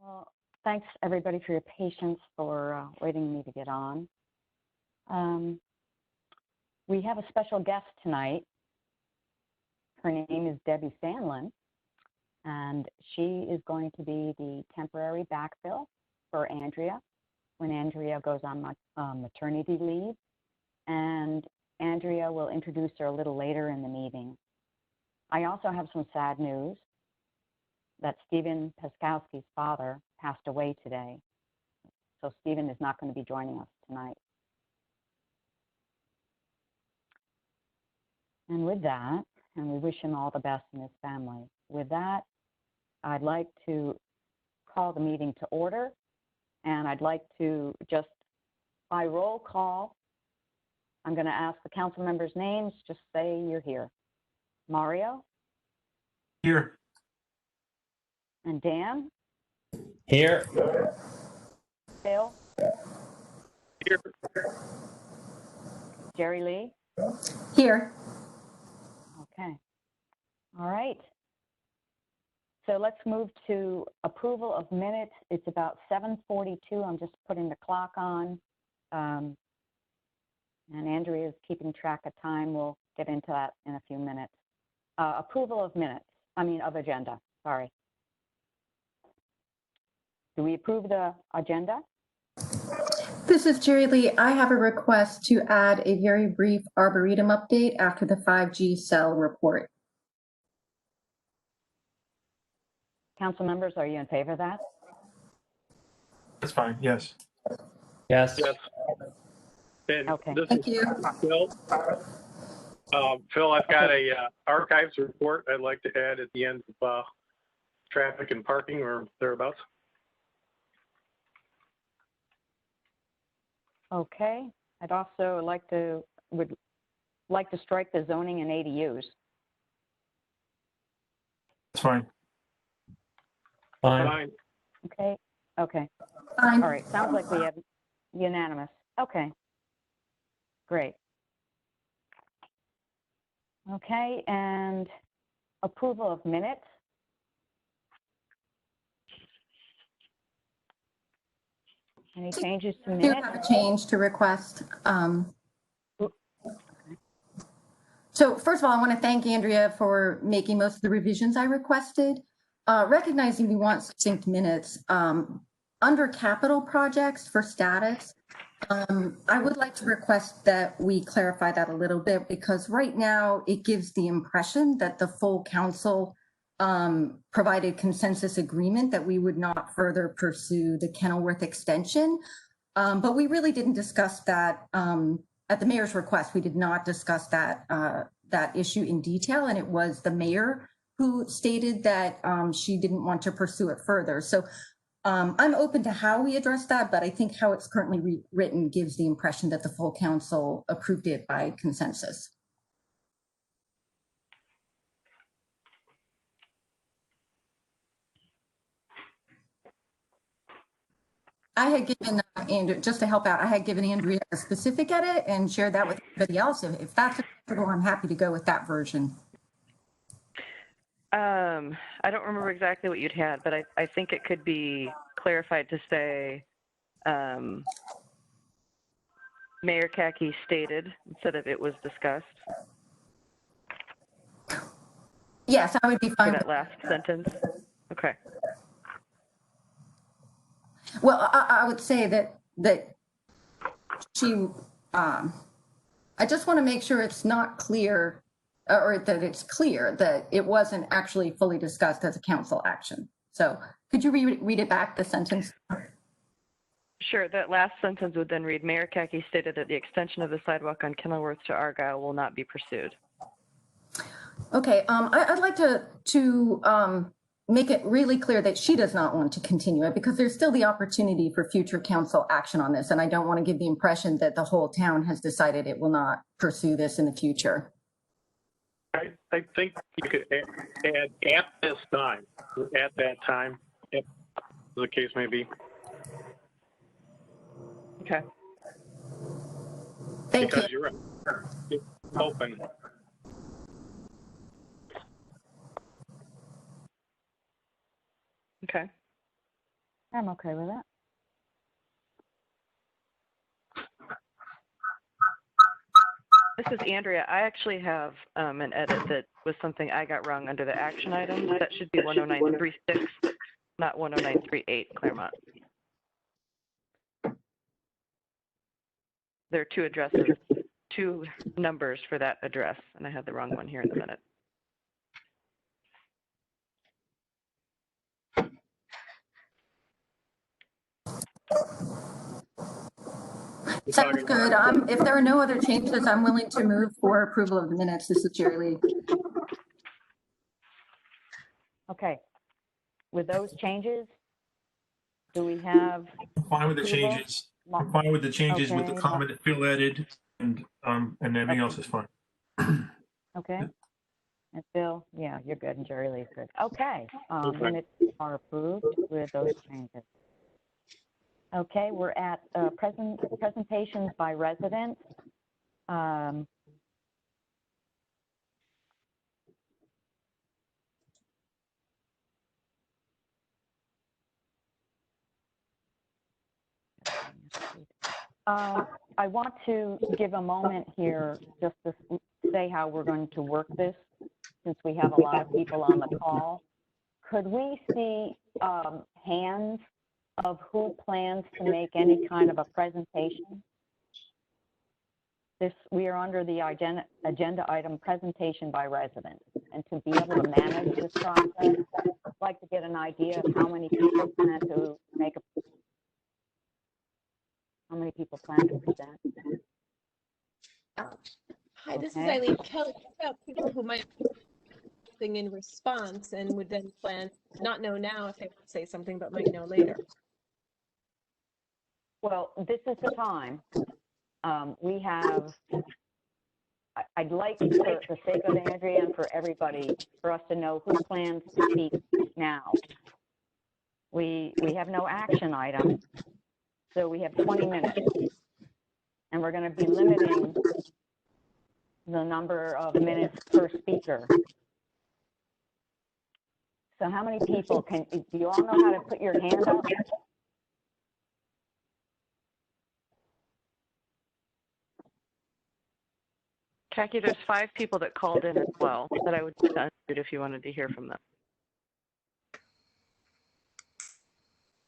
Well, thanks everybody for your patience for waiting me to get on. We have a special guest tonight. Her name is Debbie Sandlin, and she is going to be the temporary backfill for Andrea when Andrea goes on maternity leave. And Andrea will introduce her a little later in the meeting. I also have some sad news that Stephen Paskowski's father passed away today. So Stephen is not going to be joining us tonight. And with that, and we wish him all the best in his family. With that, I'd like to call the meeting to order. And I'd like to just, by roll call, I'm going to ask the council members' names. Just say you're here. Mario? Here. And Dan? Here. Bill? Here. Jerry Lee? Here. Okay. All right. So let's move to approval of minutes. It's about 7:42. I'm just putting the clock on. And Andrea is keeping track of time. We'll get into that in a few minutes. Approval of minutes, of agenda, sorry. Do we approve the agenda? This is Jerry Lee. I have a request to add a very brief Arboretum update after the 5G cell report. Council members, are you in favor of that? That's fine. Yes. Yes. Yes. And Okay. Thank you. Phil, Phil, I've got a archives report I'd like to add at the end of traffic and parking or thereabouts. Okay. I'd also would like to strike the zoning and ADUs. That's fine. Fine. Fine. Okay. Okay. Fine. All right. Sounds like we have unanimous. Okay. Great. Okay. And approval of minutes. Any changes to I do minutes? have a change to request. So first of all, I want to thank Andrea for making most of the revisions I requested. Recognizing we want succinct minutes, under capital projects for status, I would like to request that we clarify that a little bit, because right now it gives the impression that the full council provided consensus agreement that we would not further pursue the Kenilworth extension. But we really didn't discuss that at the mayor's request. We did not discuss that that issue in detail, and it was the mayor who stated that she didn't want to pursue it further. So I'm open to how we address that, but I think how it's currently written gives the impression that the full council approved it by consensus. I had given Andrea, just to help out, I had given Andrea a specific edit and shared that with everybody else. If that's acceptable, I'm happy to go with that version. I don't remember exactly what you'd had, but I think it could be clarified to say Mayor Kaki stated instead of it was discussed. Yes, I would be For fine. that last sentence. Okay. Well, I would say that she, I just want to make sure it's not clear, or that it's clear that it wasn't actually fully discussed as a council action. So could you read it back, the sentence? Sure. That last sentence would then read, Mayor Kaki stated that the extension of the sidewalk on Kenilworth to Argyle will not be pursued. Okay, I'd like to make it really clear that she does not want to continue it, because there's still the opportunity for future council action on this. And I don't want to give the impression that the whole town has decided it will not pursue this in the future. I think you could add at this time, at that time, if the case may be. Okay. Thank you. Because you're right. It's open. Okay. I'm okay with that. This is Andrea. I actually have an edit that was something I got wrong under the action items. That should be 10936, not 10938, Claremont. There are two addresses, two numbers for that address, and I had the wrong one here in the minute. Sounds good. If there are no other changes, I'm willing to move for approval of the minutes. This is Jerry Lee. Okay. With those changes, do we have, I'm fine with the Approval? changes. I'm fine with the changes with the Okay. comment that Phil added, and everything else is fine. okay? And Phil, yeah, you're good, and Jerry Lee's good. Okay, minutes are approved with those changes. Okay, we're at presentations by residents. I want to give a moment here just to say how we're going to work this, since we have a lot of people on the call. Could we see hands of who plans to make any kind of a presentation? We are under the agenda item presentation by residents. And to be able to manage this process, I'd like to get an idea of how many people plan to make how many people plan to present. Hi, this is Okay. Eileen Kelly. About people who might say something in response and would then plan, not know now if they want to say something, but might know later. Well, this is the time. We have, I'd like, for the sake of Andrea and for everybody, for us to know who plans to speak now. We have no action item, so we have 20 minutes. And we're going to be limiting the number of minutes per speaker. So how many people do you all know how to put your hand up? Khaki, there's 5 people that called in as well that I would unmute if you wanted to hear from them.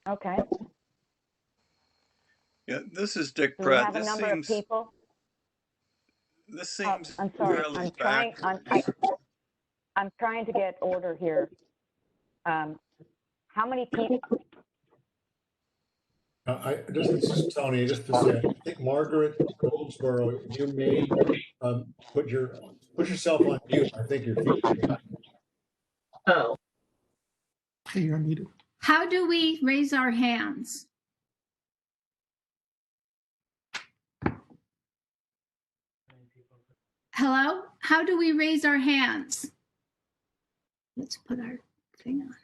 Okay. Yeah, this is Dick Do we Pratt. have a number of people? This seems I'm sorry. fairly I'm trying to get order here. How many people? This is Tony. Just to say, I think Margaret Goldsboro, you may put yourself on mute. I think your feet. Oh. Hey, you're unmuted. How do we raise our hands? Hello? How do we raise our hands? Let's put our thing on.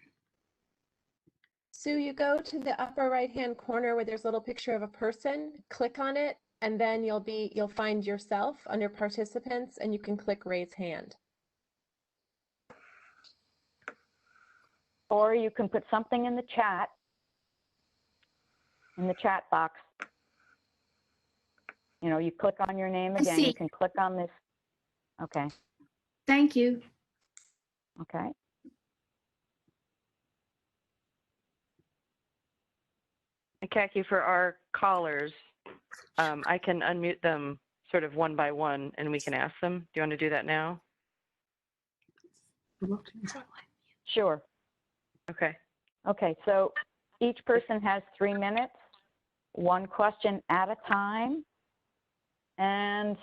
So you go to the upper right-hand corner where there's a little picture of a person, click on it, and then you'll find yourself under participants and you can click raise hand. Or you can put something in the chat box. You know, you click on your name I again, see. you can click on this. Okay, Thank you. okay. And Khaki, for our callers, I can unmute them sort of one by one and we can ask them. Do you want to do that now? Sure. Okay. Okay, so each person has 3 minutes, one question at a time. And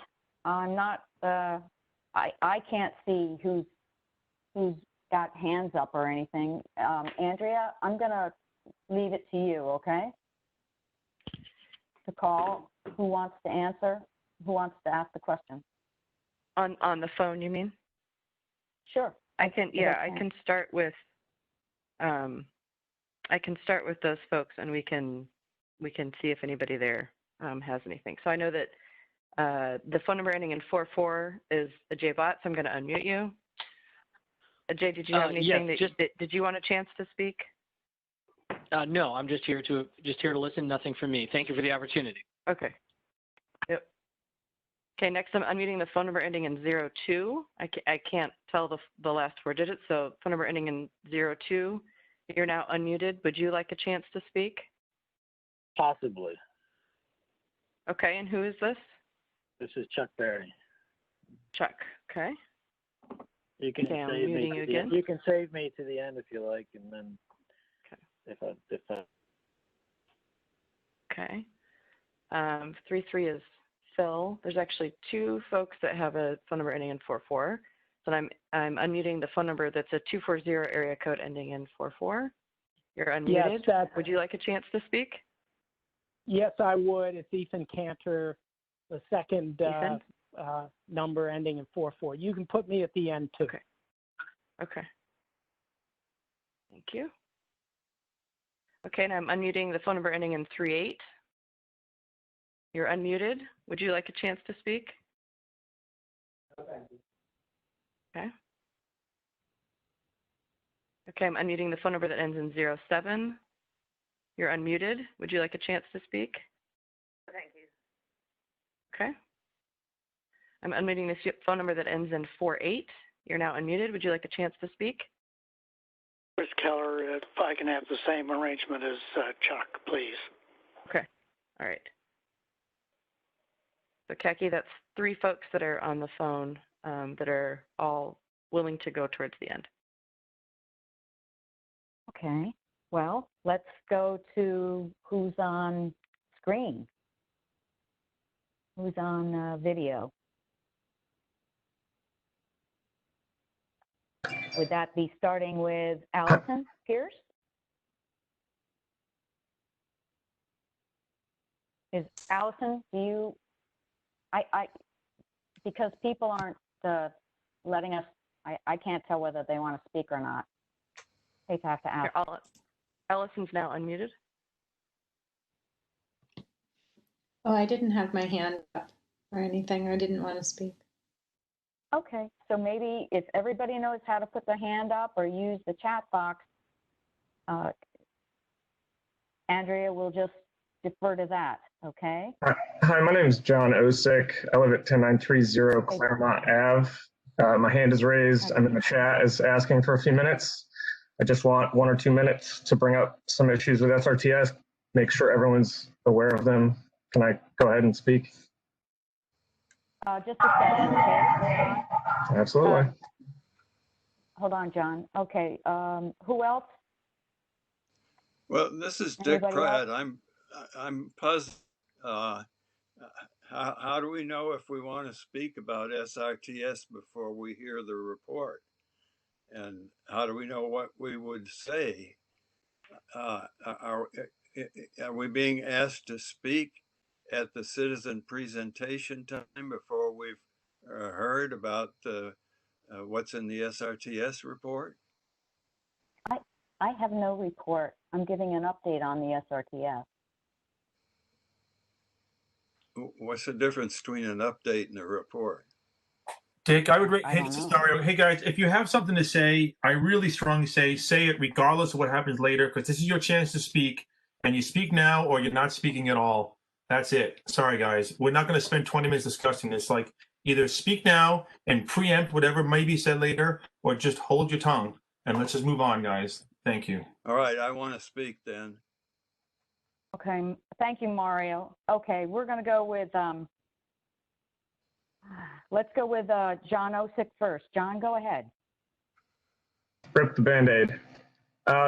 I'm not, I can't see who's got hands up or anything. Andrea, I'm gonna leave it to you, okay? To call who wants to answer, who wants to ask the question. On the phone, you mean? Sure. I can, yeah, I can start with those folks and we can see if anybody there has anything. So I know that the phone number ending in 44 is a J-Bot, so I'm going to unmute you. Jay, did you have anything yes, did you want a chance to speak? No, I'm just here to listen. Nothing from me. Thank you for the opportunity. Okay. Yep. Okay, next I'm unmuting the phone number ending in 02. I can't tell the last 4 digits, so phone number ending in 02. You're now unmuted. Would you like a chance to speak? Possibly. Okay, and who is this? This is Chuck Berry. Chuck, okay. You can Okay, I'm save me muting to you the again. end. You can save me to the end if you like, and then if I Okay. 33 is Phil. There's actually 2 folks that have a phone number ending in 44. So I'm unmuting the phone number that's a 240 area code ending in 44. You're unmuted. Yes, would you like a chance to speak? Yes, I would. It's Ethan Cantor, the second number ending in 44. You can put me at the end too. Okay. Okay. Thank you. Okay, and I'm unmuting the phone number ending in 38. You're unmuted. Would you like a chance to speak? Okay. Okay, I'm unmuting the phone number that ends in 07. You're unmuted. Would you like a chance to speak? Thank you. Okay. I'm unmuting this phone number that ends in 48. You're now unmuted. Would you like a chance to speak? Chris Keller, if I can have the same arrangement as Chuck, please. Okay. All right. So, Kaki, that's 3 folks that are on the phone that are all willing to go towards the end. Okay. Well, let's go to who's on screen. Who's on video? Would that be starting with Allison Pierce? Is Allison, do you, because people aren't letting us, I can't tell whether they want to speak or not. They have to ask. Here, Allison's now unmuted. Oh, I didn't have my hand up or anything. I didn't want to speak. Okay, so maybe if everybody knows how to put their hand up or use the chat box, Andrea will just defer to that, okay? Hi, my name is John Osick. I live at 10930 Claremont Ave. My hand is raised. I'm in the chat is asking for a few minutes. I just want 1 or 2 minutes to bring up some issues with SRTS, make sure everyone's aware of them. Can I go ahead and speak? Just a second, okay? Hold on. Absolutely. Hold on, John. Okay, who else? Well, this is Dick Anybody Pratt. else? I'm puzzled. How do we know if we want to speak about SRTS before we hear the report? And how do we know what we would say? Are we being asked to speak at the citizen presentation time before we've heard about what's in the SRTS report? I have no report. I'm giving an update on the SRTS. What's the difference between an update and a report? Dick, I would I hey, don't this is know. Dario. Hey guys, if you have something to say, I really strongly say it regardless of what happens later, because this is your chance to speak, and you speak now or you're not speaking at all. That's it. Sorry guys, we're not going to spend 20 minutes discussing this. Like, either speak now and preempt whatever may be said later, or just hold your tongue and let's just move on, guys. Thank you. All right, I want to speak then. Okay, thank you, Mario. Okay, we're going to go with, let's go with John Osick first. John, go ahead. Rip the Band-Aid.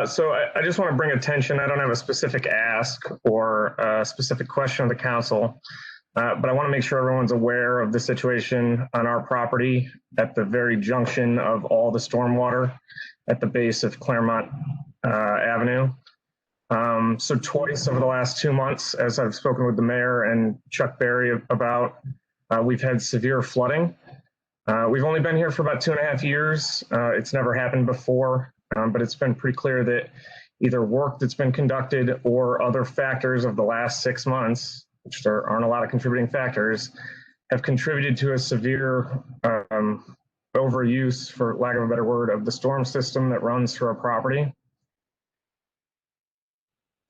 So I just want to bring attention. I don't have a specific ask or a specific question of the council, but I want to make sure everyone's aware of the situation on our property at the very junction of all the stormwater at the base of Claremont Avenue. So twice over the last 2 months, as I've spoken with the mayor and Chuck Berry about, we've had severe flooding. We've only been here for about 2.5 years. It's never happened before, but it's been pretty clear that either work that's been conducted or other factors of the last 6 months, which there aren't a lot of contributing factors, have contributed to a severe overuse, for lack of a better word, of the storm system that runs through our property.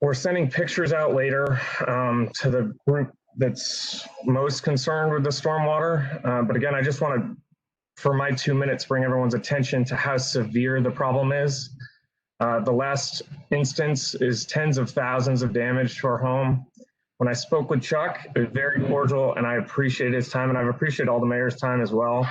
We're sending pictures out later to the group that's most concerned with the stormwater. But again, I just want to, for my 2 minutes, bring everyone's attention to how severe the problem is. The last instance is tens of thousands of damage to our home. When I spoke with Chuck, it was very cordial, and I appreciate his time, and I've appreciated all the mayor's time as well.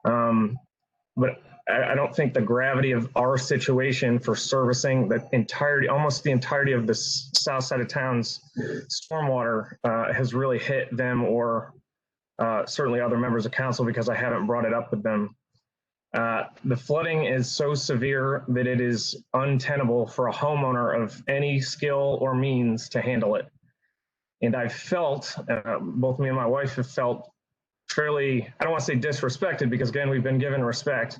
But I don't think the gravity of our situation for servicing the entirety, almost the entirety of the south side of town's stormwater has really hit them or certainly other members of council, because I haven't brought it up with them. The flooding is so severe that it is untenable for a homeowner of any skill or means to handle it. And I've felt, both me and my wife have felt fairly, I don't want to say disrespected, because again, we've been given respect,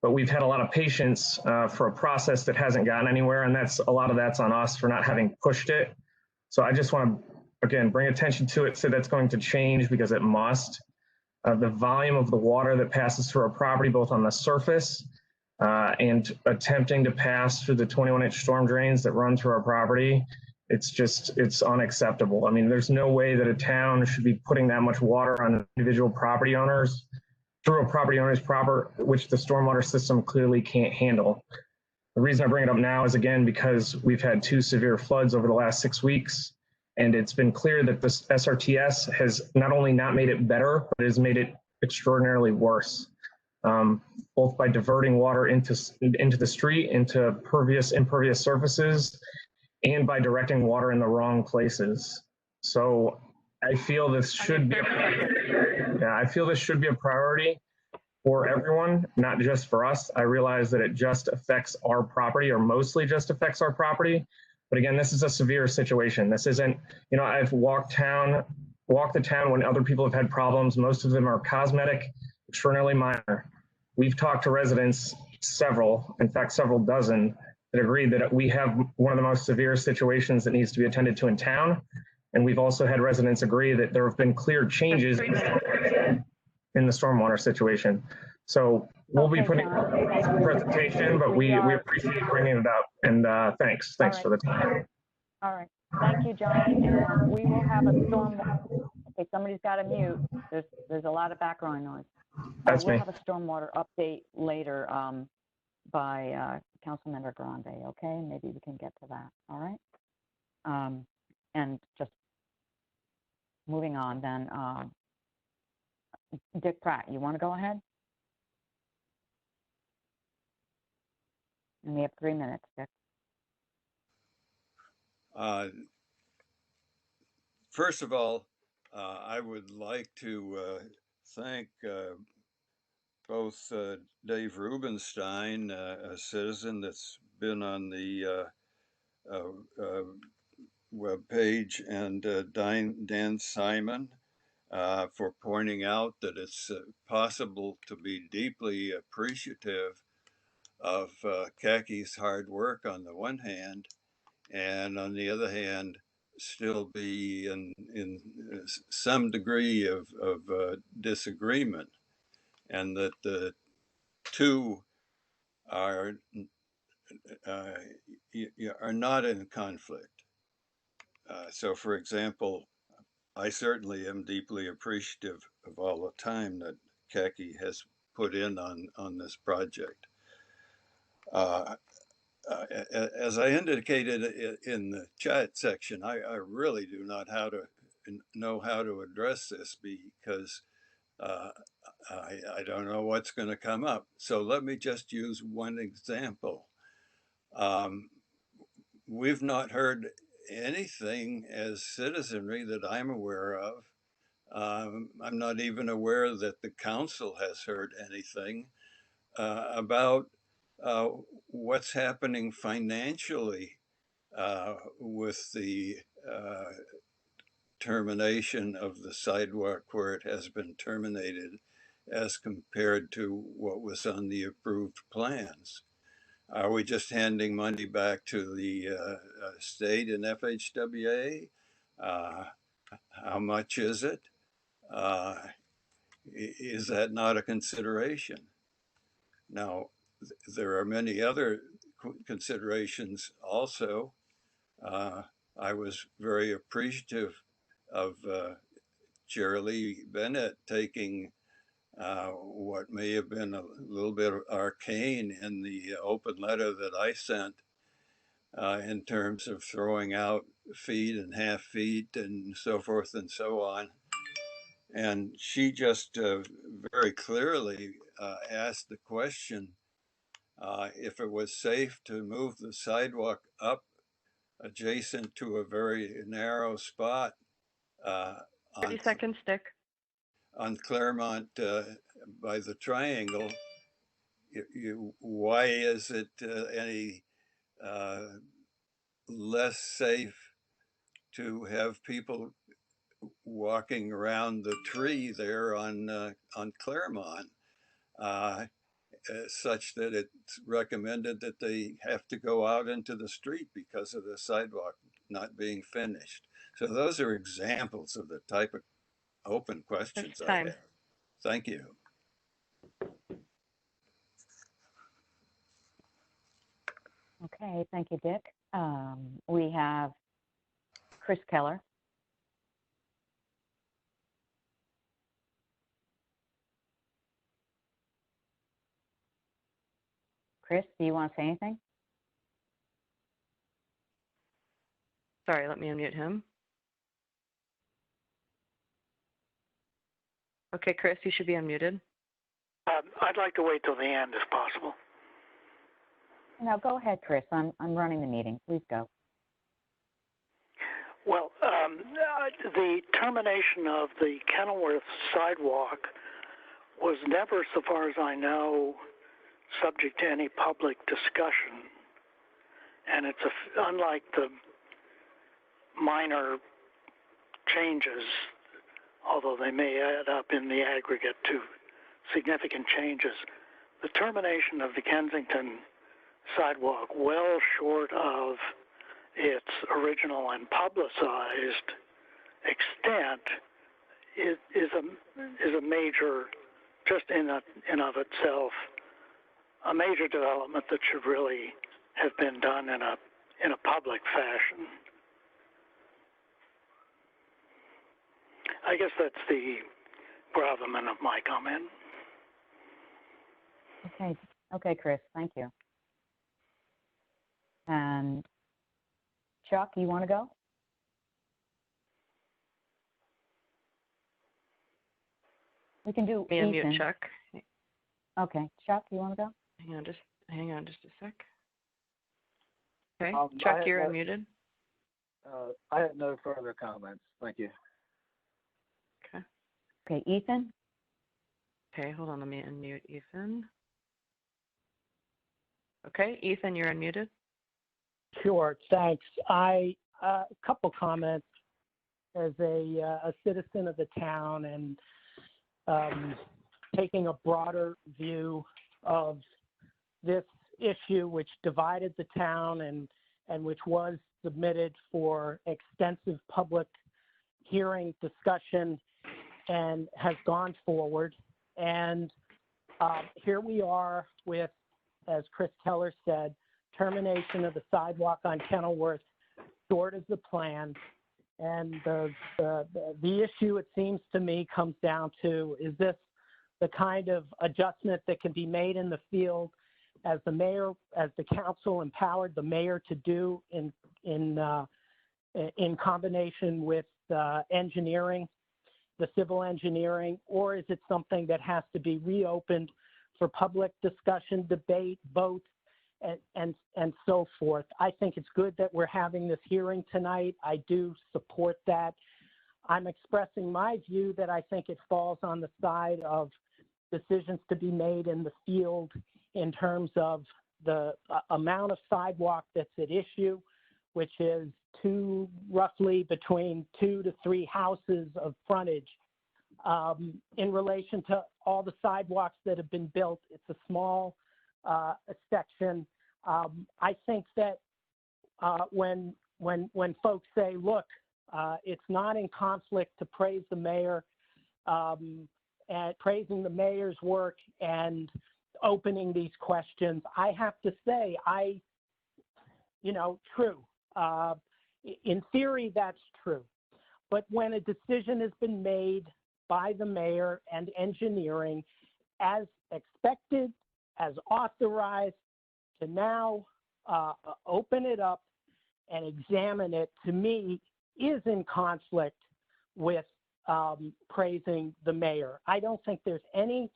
but we've had a lot of patience for a process that hasn't gotten anywhere. And a lot of that's on us for not having pushed it. So I just want to, again, bring attention to it, so that's going to change, because it must. The volume of the water that passes through our property, both on the surface and attempting to pass through the 21-inch storm drains that run through our property, it's unacceptable. I mean, there's no way that a town should be putting that much water on individual property owners through a property owner's property, which the stormwater system clearly can't handle. The reason I bring it up now is, again, because we've had 2 severe floods over the last 6 weeks. And it's been clear that this SRTS has not only not made it better, but has made it extraordinarily worse, both by diverting water into the street, into impervious surfaces, and by directing water in the wrong places. So I feel this should be a priority for everyone, not just for us. I realize that it just affects our property, or mostly just affects our property. But again, this is a severe situation. This isn't, I've walked the town when other people have had problems. Most of them are cosmetic, extraordinarily minor. We've talked to residents, several dozen, that agree that we have one of the most severe situations that needs to be attended to in town. And we've also had residents agree that there have been clear changes in the stormwater situation. So we'll be putting a presentation, but we appreciate bringing it up. And thanks for the time. All right. Thank you, John. And we will have a stormwater. Okay, somebody's got to mute. There's a lot of background noise. We'll have a stormwater update later by Councilmember Grande. Okay, maybe we can get to that. All right. And just moving on then. Dick Pratt, you want to go ahead? And we have 3 minutes, Dick. First of all, I would like to thank both Dave Rubenstein, a citizen that's been on the web page, and Dan Simon for pointing out that it's possible to be deeply appreciative of Kaki's hard work on the one hand, and on the other hand, still be in some degree of disagreement, and that the two are not in conflict. So, for example, I certainly am deeply appreciative of all the time that Kaki has put in on this project. As I indicated in the chat section, I really do not know how to address this, because I don't know what's going to come up. So let me just use one example. We've not heard anything as citizenry that I'm aware of. I'm not even aware that the council has heard anything about what's happening financially with the termination of the sidewalk where it has been terminated as compared to what was on the approved plans. Are we just handing money back to the state and FHWA? How much is it? Is that not a consideration? Now, there are many other considerations also. I was very appreciative of Chair Lee Bennett taking what may have been a little bit arcane in the open letter that I sent in terms of throwing out feet and half feet and so forth and so on. And she just very clearly asked the question if it was safe to move the sidewalk up adjacent to a very narrow spot 30 seconds, Dick. On Claremont by the triangle. Why is it any less safe to have people walking around the tree there on Claremont, such that it's recommended that they have to go out into the street because of the sidewalk not being finished? So those are examples of the type of open questions I have. Thank you. Okay, thank you, Dick. We have Chris Keller. Chris, do you want to say anything? Sorry, let me unmute him. Okay, Chris, you should be unmuted. I'd like to wait till the end if possible. No, go ahead, Chris. I'm running the meeting. Please go. Well, the termination of the Kenilworth sidewalk was never, so far as I know, subject to any public discussion. And it's unlike the minor changes, although they may add up in the aggregate to significant changes, the termination of the Kensington sidewalk, well short of its original and publicized extent, is a major, just in of itself, a major development that should really have been done in a public fashion. I guess that's the gravamen of my comment. Okay, Chris, thank you. And Chuck, you want to go? We can do May I Ethan. mute Chuck? Okay, Chuck, you want to go? Hang on just a sec. Okay, Chuck, you're unmuted. I have no further comments. Thank you. Okay. Okay, Ethan? Okay, hold on, let me unmute Ethan. Okay, Ethan, you're unmuted. Sure, thanks. A couple comments as a citizen of the town and taking a broader view of this issue, which divided the town and which was submitted for extensive public hearing discussion and has gone forward. And here we are with, as Chris Keller said, termination of the sidewalk on Kenilworth short of the plan. And the issue, it seems to me, comes down to, is this the kind of adjustment that can be made in the field as the mayor, as the council empowered the mayor to do in combination with engineering, the civil engineering, or is it something that has to be reopened for public discussion, debate, vote, and so forth? I think it's good that we're having this hearing tonight. I do support that. I'm expressing my view that I think it falls on the side of decisions to be made in the field in terms of the amount of sidewalk that's at issue, which is roughly between 2 to 3 houses of frontage. In relation to all the sidewalks that have been built, it's a small section. I think that when folks say, look, it's not in conflict to praise the mayor, and praising the mayor's work and opening these questions, I have to say, true. In theory, that's true. But when a decision has been made by the mayor and engineering, as expected, as authorized, to now open it up and examine it, to me, is in conflict with praising the mayor. I don't think there's any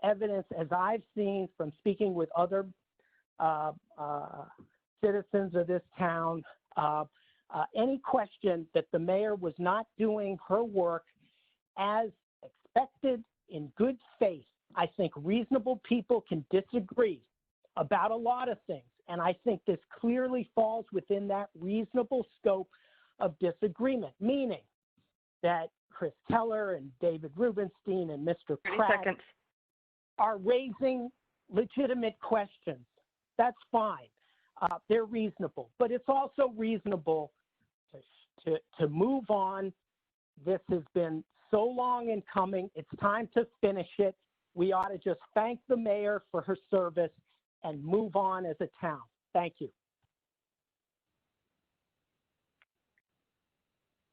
evidence, as I've seen from speaking with other citizens of this town, any question that the mayor was not doing her work as expected in good faith. I think reasonable people can disagree about a lot of things, and I think this clearly falls within that reasonable scope of disagreement, meaning that Chris Keller and David Rubenstein and Mr. Pratt are raising legitimate questions. That's fine. They're reasonable, but it's also reasonable to move on. This has been so long in coming. It's time to finish it. We ought to just thank the mayor for her service and move on as a town. Thank you.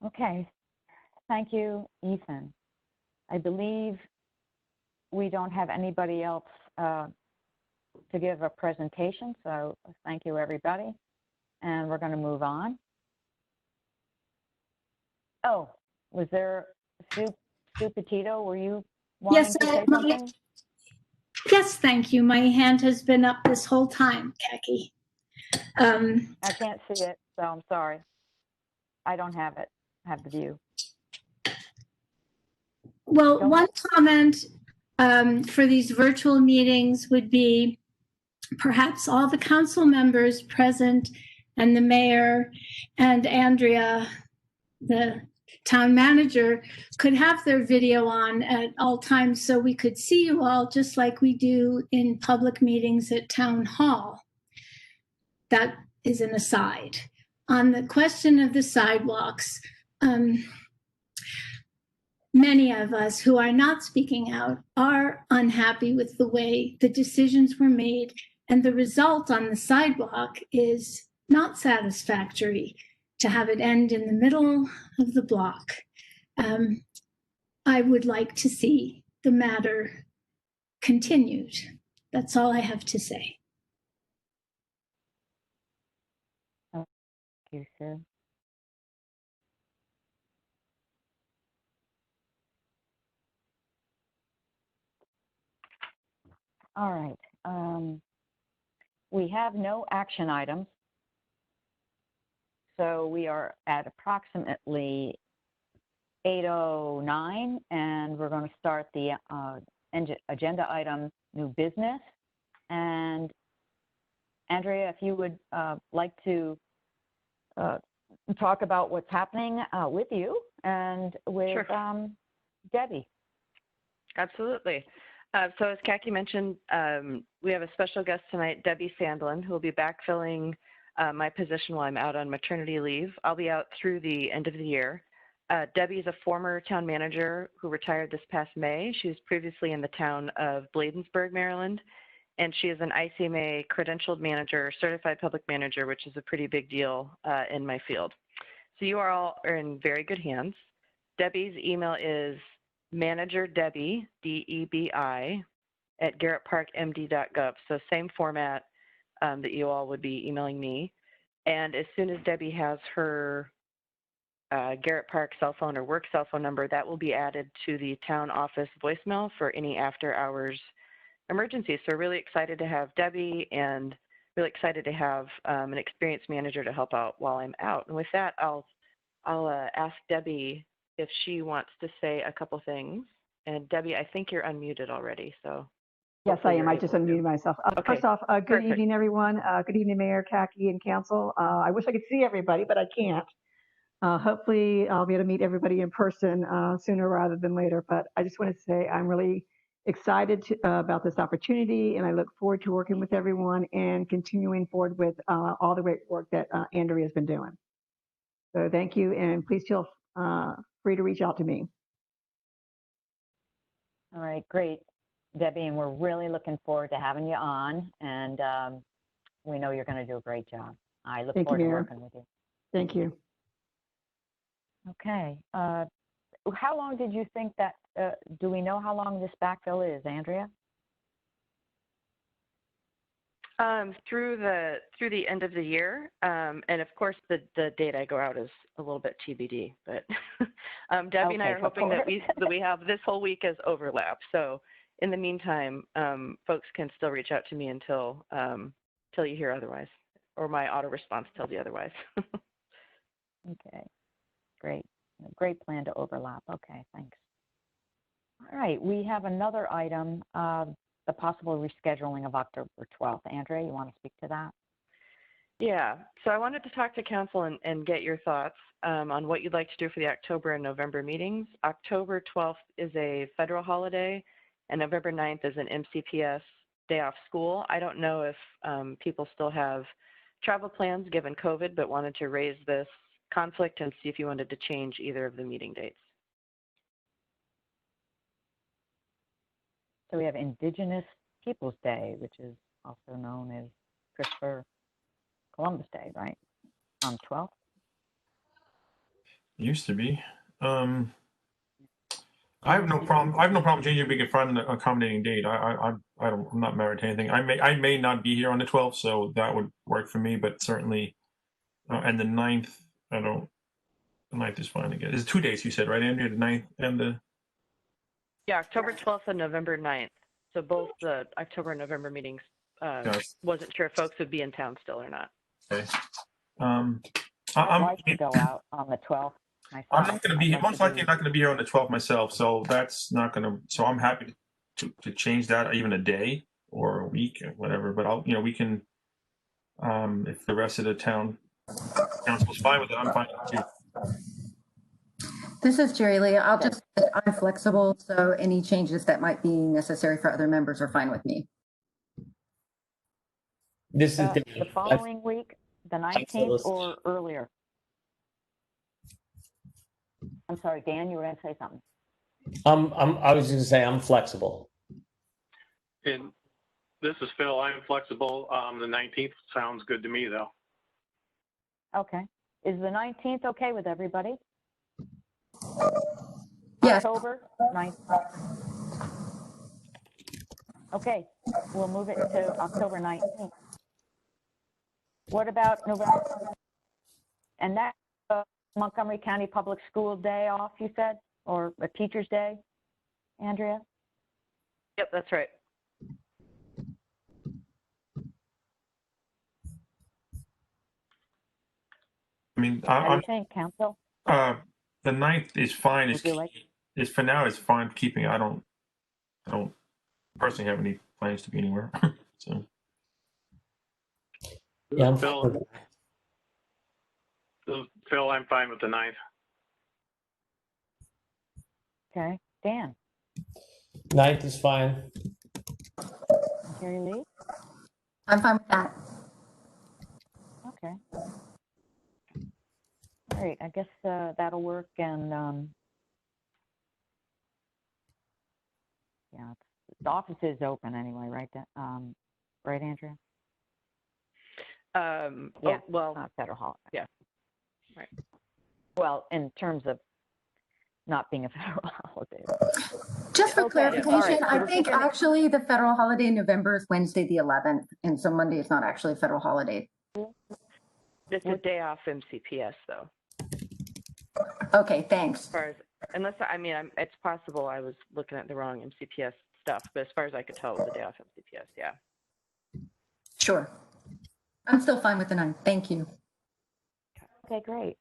Okay. Thank you, Ethan. I believe we don't have anybody else to give a presentation, so thank you, everybody. And we're going to move on. Oh, was there Sue Petito? Were you wanting to say something? Yes, thank you. My hand has been up this whole time, Khaki. I can't see it, so I'm sorry. I don't have it, have the view. Well, one comment for these virtual meetings would be perhaps all the council members present and the mayor and Andrea, the town manager, could have their video on at all times so we could see you all just like we do in public meetings at town hall. That is an aside. On the question of the sidewalks, many of us who are not speaking out are unhappy with the way the decisions were made, and the result on the sidewalk is not satisfactory. To have it end in the middle of the block. I would like to see the matter continued. That's all I have to say. Thank you, Sue. All right. We have no action items. So we are at approximately 8:09, and we're going to start the agenda item, new business. And Andrea, if you would like to talk about what's happening with you and with Debbie. Absolutely. So as Khaki mentioned, we have a special guest tonight, Debbie Sandlin, who will be backfilling my position while I'm out on maternity leave. I'll be out through the end of the year. Debbie is a former town manager who retired this past May. She was previously in the town of Bladensburg, Maryland, and she is an ICMA credentialed manager, certified public manager, which is a pretty big deal in my field. So you all are in very good hands. Debbie's email is managerdebbie, D-E-B-I, at garrettparkmd.gov. So same format that you all would be emailing me. And as soon as Debbie has her Garrett Park cell phone or work cell phone number, that will be added to the town office voicemail for any after hours emergencies. So we're really excited to have Debbie and really excited to have an experienced manager to help out while I'm out. And with that, I'll ask Debbie if she wants to say a couple things. And Debbie, I think you're unmuted already, so. Yes, I am. I just unmuted myself. Okay. First off, good evening, everyone. Good evening, Mayor, Khaki, and Council. I wish I could see everybody, but I can't. Hopefully, I'll be able to meet everybody in person sooner rather than later. But I just want to say I'm really excited about this opportunity, and I look forward to working with everyone and continuing forward with all the great work that Andrea has been doing. So thank you, and please feel free to reach out to me. All right, great, Debbie, and we're really looking forward to having you on, and we know you're going to do a great job. I look forward to working with you. Thank you. Okay. How long did you think that, do we know how long this backfill is, Andrea? Through the end of the year, and of course the date I go out is a little bit TBD. But Debbie and I are hoping that we have this whole week as overlap. So in the meantime, folks can still reach out to me until you hear otherwise, or my auto response tells you otherwise. Okay, great. Great plan to overlap. Okay, thanks. All right, we have another item, the possible rescheduling of October 12th. Andrea, you want to speak to that? Yeah, so I wanted to talk to council and get your thoughts on what you'd like to do for the October and November meetings. October 12th is a federal holiday, and November 9th is an MCPS day off school. I don't know if people still have travel plans given COVID, but wanted to raise this conflict and see if you wanted to change either of the meeting dates. So we have Indigenous Peoples Day, which is also known as Christopher Columbus Day, right? On 12th? Used to be. I have no problem. I have no problem changing. We can find an accommodating date. I'm not married to anything. I may not be here on the 12th, so that would work for me. But certainly, and the 9th, the 9th is fine again. It's 2 days, you said, right, Andrea? The 9th and the. Yeah, October 12th and November 9th. So both the October and November meetings. Wasn't sure if folks would be in town still or not. Okay. I'd like to go out on the 12th myself. I'm not going to be here. Most likely, not going to be here on the 12th myself. So that's not going to. So I'm happy to change that even a day or a week or whatever. But we can. If the rest of the town council's fine with it, I'm fine with it too. This is Jerry Lee. I'll just say I'm flexible, so any changes that might be necessary for other members are fine with me. This is the following week, the 19th or earlier. I'm sorry, Dan, you were going to say something. I was going to say I'm flexible. And this is Phil. I'm flexible. The 19th sounds good to me, though. Okay. Is the 19th okay with everybody? Yes. October 9th. Okay, we'll move it to October 19th. What about November? And that Montgomery County Public School Day off, you said, or a teacher's day, Andrea? Yep, that's right. I mean, What do you think, council? The 9th is fine. Is for now. It's fine keeping. I don't personally have any plans to be anywhere. So. Yeah, I'm Phil, I'm fine with the 9th. Okay, Dan. 9th is fine. Jerry Lee? I'm fine with that. Okay. All right, I guess that'll work. And yeah, the office is open anyway, right? Right, Andrea? Yeah. Oh, well, not federal holiday. Yeah. Right. Well, in terms of not being a federal holiday. Just for clarification, right, I think actually the federal holiday in November is Wednesday the 11th, and so Monday is not actually a federal holiday. It's a day off MCPS, though. Okay, thanks. As far as, unless, I mean, it's possible I was looking at the wrong MCPS stuff, but as far as I could tell, it was a day off MCPS, yeah. Sure. I'm still fine with the 9th. Thank you. Okay, great.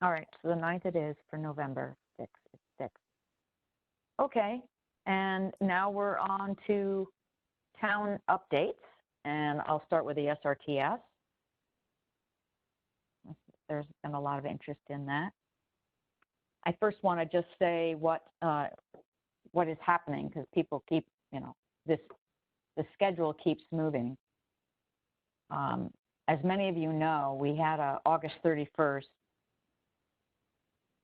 All right, so the 9th it is for November 6th. Okay, and now we're on to town updates, and I'll start with the SRTS. There's been a lot of interest in that. I first want to just say what is happening, because people keep, the schedule keeps moving. As many of you know, we had a August 31st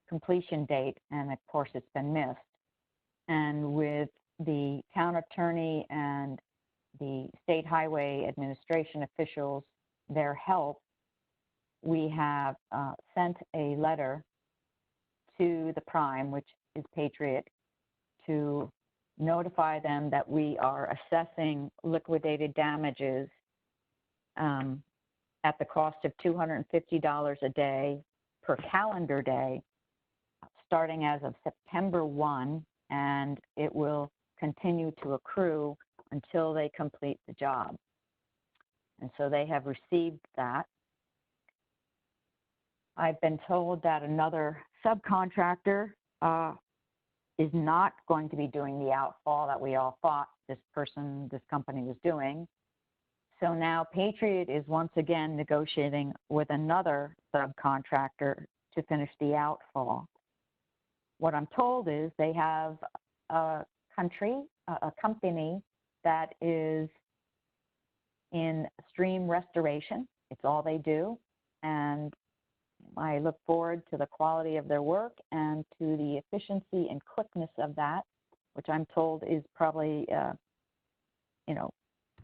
completion date, and of course it's been missed. And with the town attorney and the state highway administration officials, their help, we have sent a letter to the prime, which is Patriot, to notify them that we are assessing liquidated damages at the cost of $250 a day per calendar day, starting as of September 1, and it will continue to accrue until they complete the job. And so they have received that. I've been told that another subcontractor is not going to be doing the outfall that we all thought this company was doing. So now Patriot is once again negotiating with another subcontractor to finish the outfall. What I'm told is they have a company that is in stream restoration. It's all they do. And I look forward to the quality of their work and to the efficiency and quickness of that, which I'm told is probably,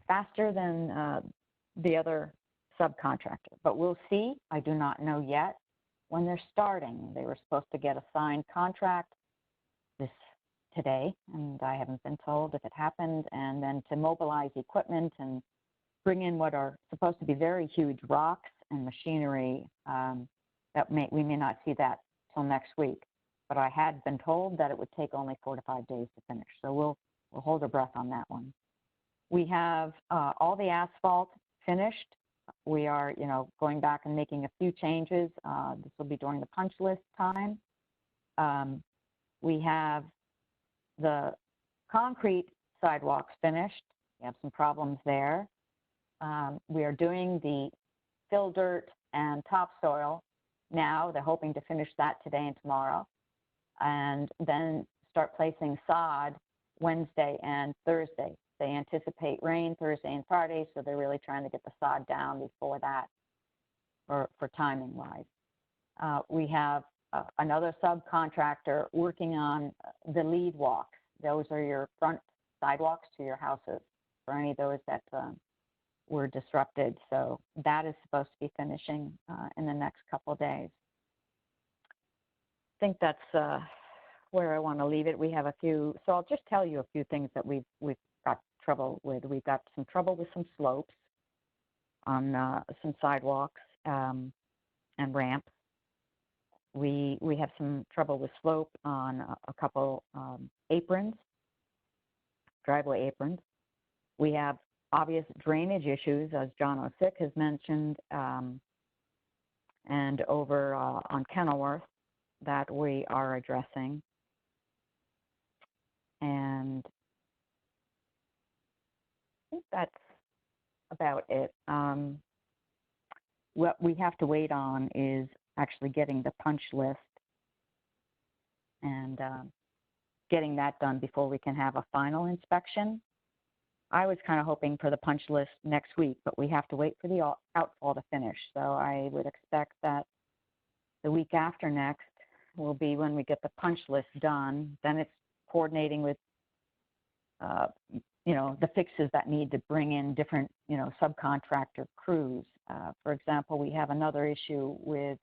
faster than the other subcontractor. But we'll see. I do not know yet when they're starting. They were supposed to get a signed contract today, and I haven't been told if it happened, and then to mobilize equipment and bring in what are supposed to be very huge rocks and machinery. We may not see that till next week, but I had been told that it would take only 4 to 5 days to finish. So we'll hold our breath on that one. We have all the asphalt finished. We are, going back and making a few changes. This will be during the punch list time. We have the concrete sidewalks finished. We have some problems there. We are doing the fill dirt and topsoil now. They're hoping to finish that today and tomorrow, and then start placing sod Wednesday and Thursday. They anticipate rain Thursday and Friday, so they're really trying to get the sod down before that for timing wise. We have another subcontractor working on the lead walks. Those are your front sidewalks to your houses for any of those that were disrupted. So that is supposed to be finishing in the next couple of days. I think that's where I want to leave it. We have a few, so I'll just tell you a few things that we've got trouble with. We've got some trouble with some slopes on some sidewalks and ramps. We have some trouble with slope on a couple aprons, driveway aprons. We have obvious drainage issues, as John Osick has mentioned, and over on Kenilworth that we are addressing. And I think that's about it. What we have to wait on is actually getting the punch list and getting that done before we can have a final inspection. I was kind of hoping for the punch list next week, but we have to wait for the outfall to finish. So I would expect that the week after next will be when we get the punch list done. Then it's coordinating with, the fixes that need to bring in different, subcontractor crews. For example, we have another issue with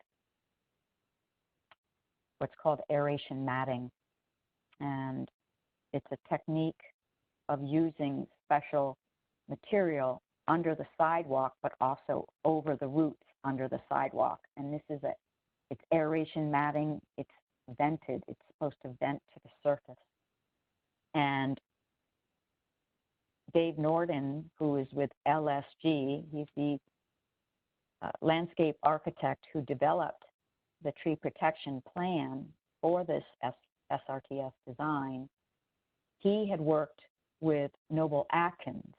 what's called aeration matting. And it's a technique of using special material under the sidewalk, but also over the roots under the sidewalk. And this is it's aeration matting. It's vented. It's supposed to vent to the surface. And Dave Norden, who is with LSG, he's the landscape architect who developed the tree protection plan for this SRTS design. He had worked with Noble Atkins,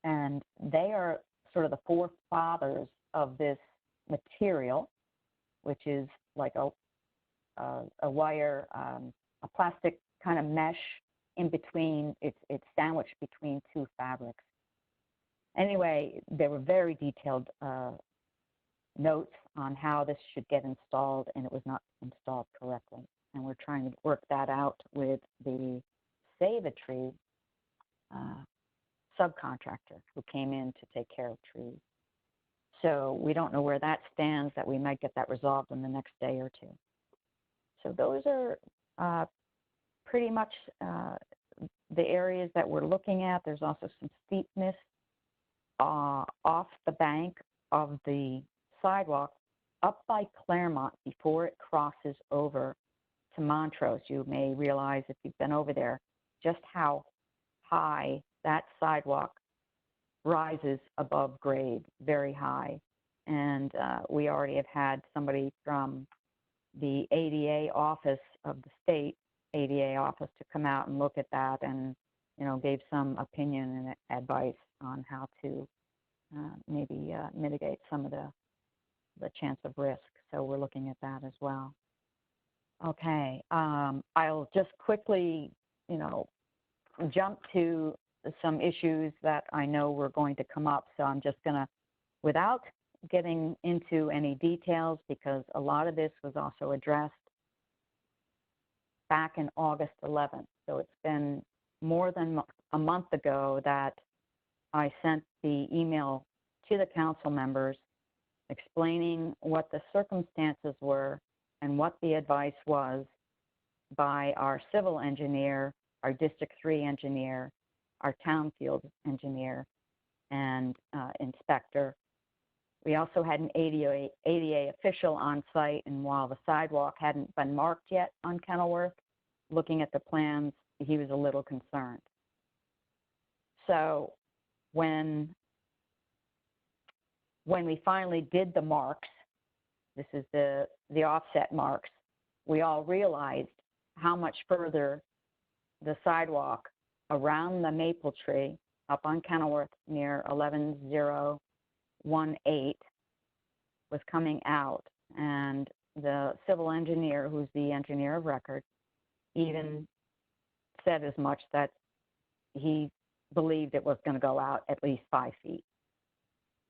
and they are sort of the forefathers of this material, which is like a wire, a plastic kind of mesh in between. It's sandwiched between two fabrics. Anyway, there were very detailed notes on how this should get installed, and it was not installed correctly. And we're trying to work that out with the Save a Tree subcontractor who came in to take care of trees. So we don't know where that stands, that we might get that resolved in the next day or two. So those are pretty much the areas that we're looking at. There's also some steepness off the bank of the sidewalk up by Claremont before it crosses over to Montrose. You may realize if you've been over there just how high that sidewalk rises above grade, very high. And we already have had somebody from the ADA office of the state ADA office to come out and look at that, and gave some opinion and advice on how to maybe mitigate some of the chance of risk. So we're looking at that as well. Okay, I'll just quickly, jump to some issues that I know were going to come up. So I'm just gonna, without getting into any details, because a lot of this was also addressed back in August 11th. So it's been more than a month ago that I sent the email to the council members explaining what the circumstances were and what the advice was by our civil engineer, our District 3 engineer, our town field engineer, and inspector. We also had an ADA official on site, and while the sidewalk hadn't been marked yet on Kenilworth, looking at the plans, he was a little concerned. So when we finally did the marks, this is the offset marks, we all realized how much further the sidewalk around the maple tree up on Kenilworth near 11018 was coming out. And the civil engineer, who's the engineer of record, even said as much, that he believed it was going to go out at least 5 feet.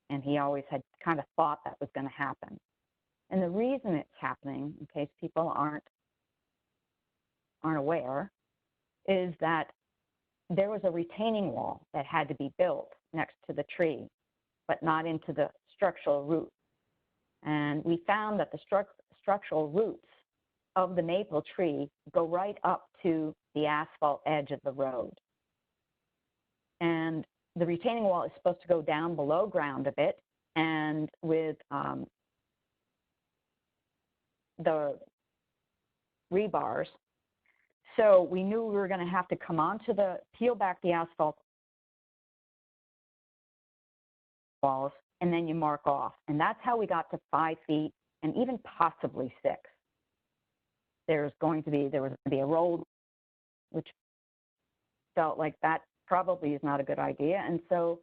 And he always had kind of thought that was going to happen. And the reason it's happening, in case people aren't aware, is that there was a retaining wall that had to be built next to the tree, but not into the structural roots. And we found that the structural roots of the maple tree go right up to the asphalt edge of the road. And the retaining wall is supposed to go down below ground a bit, and with the rebars. So we knew we were going to have to come onto peel back the asphalt walls, and then you mark off. And that's how we got to 5 feet and even possibly 6. There was going to be a roll, which felt like that probably is not a good idea. And so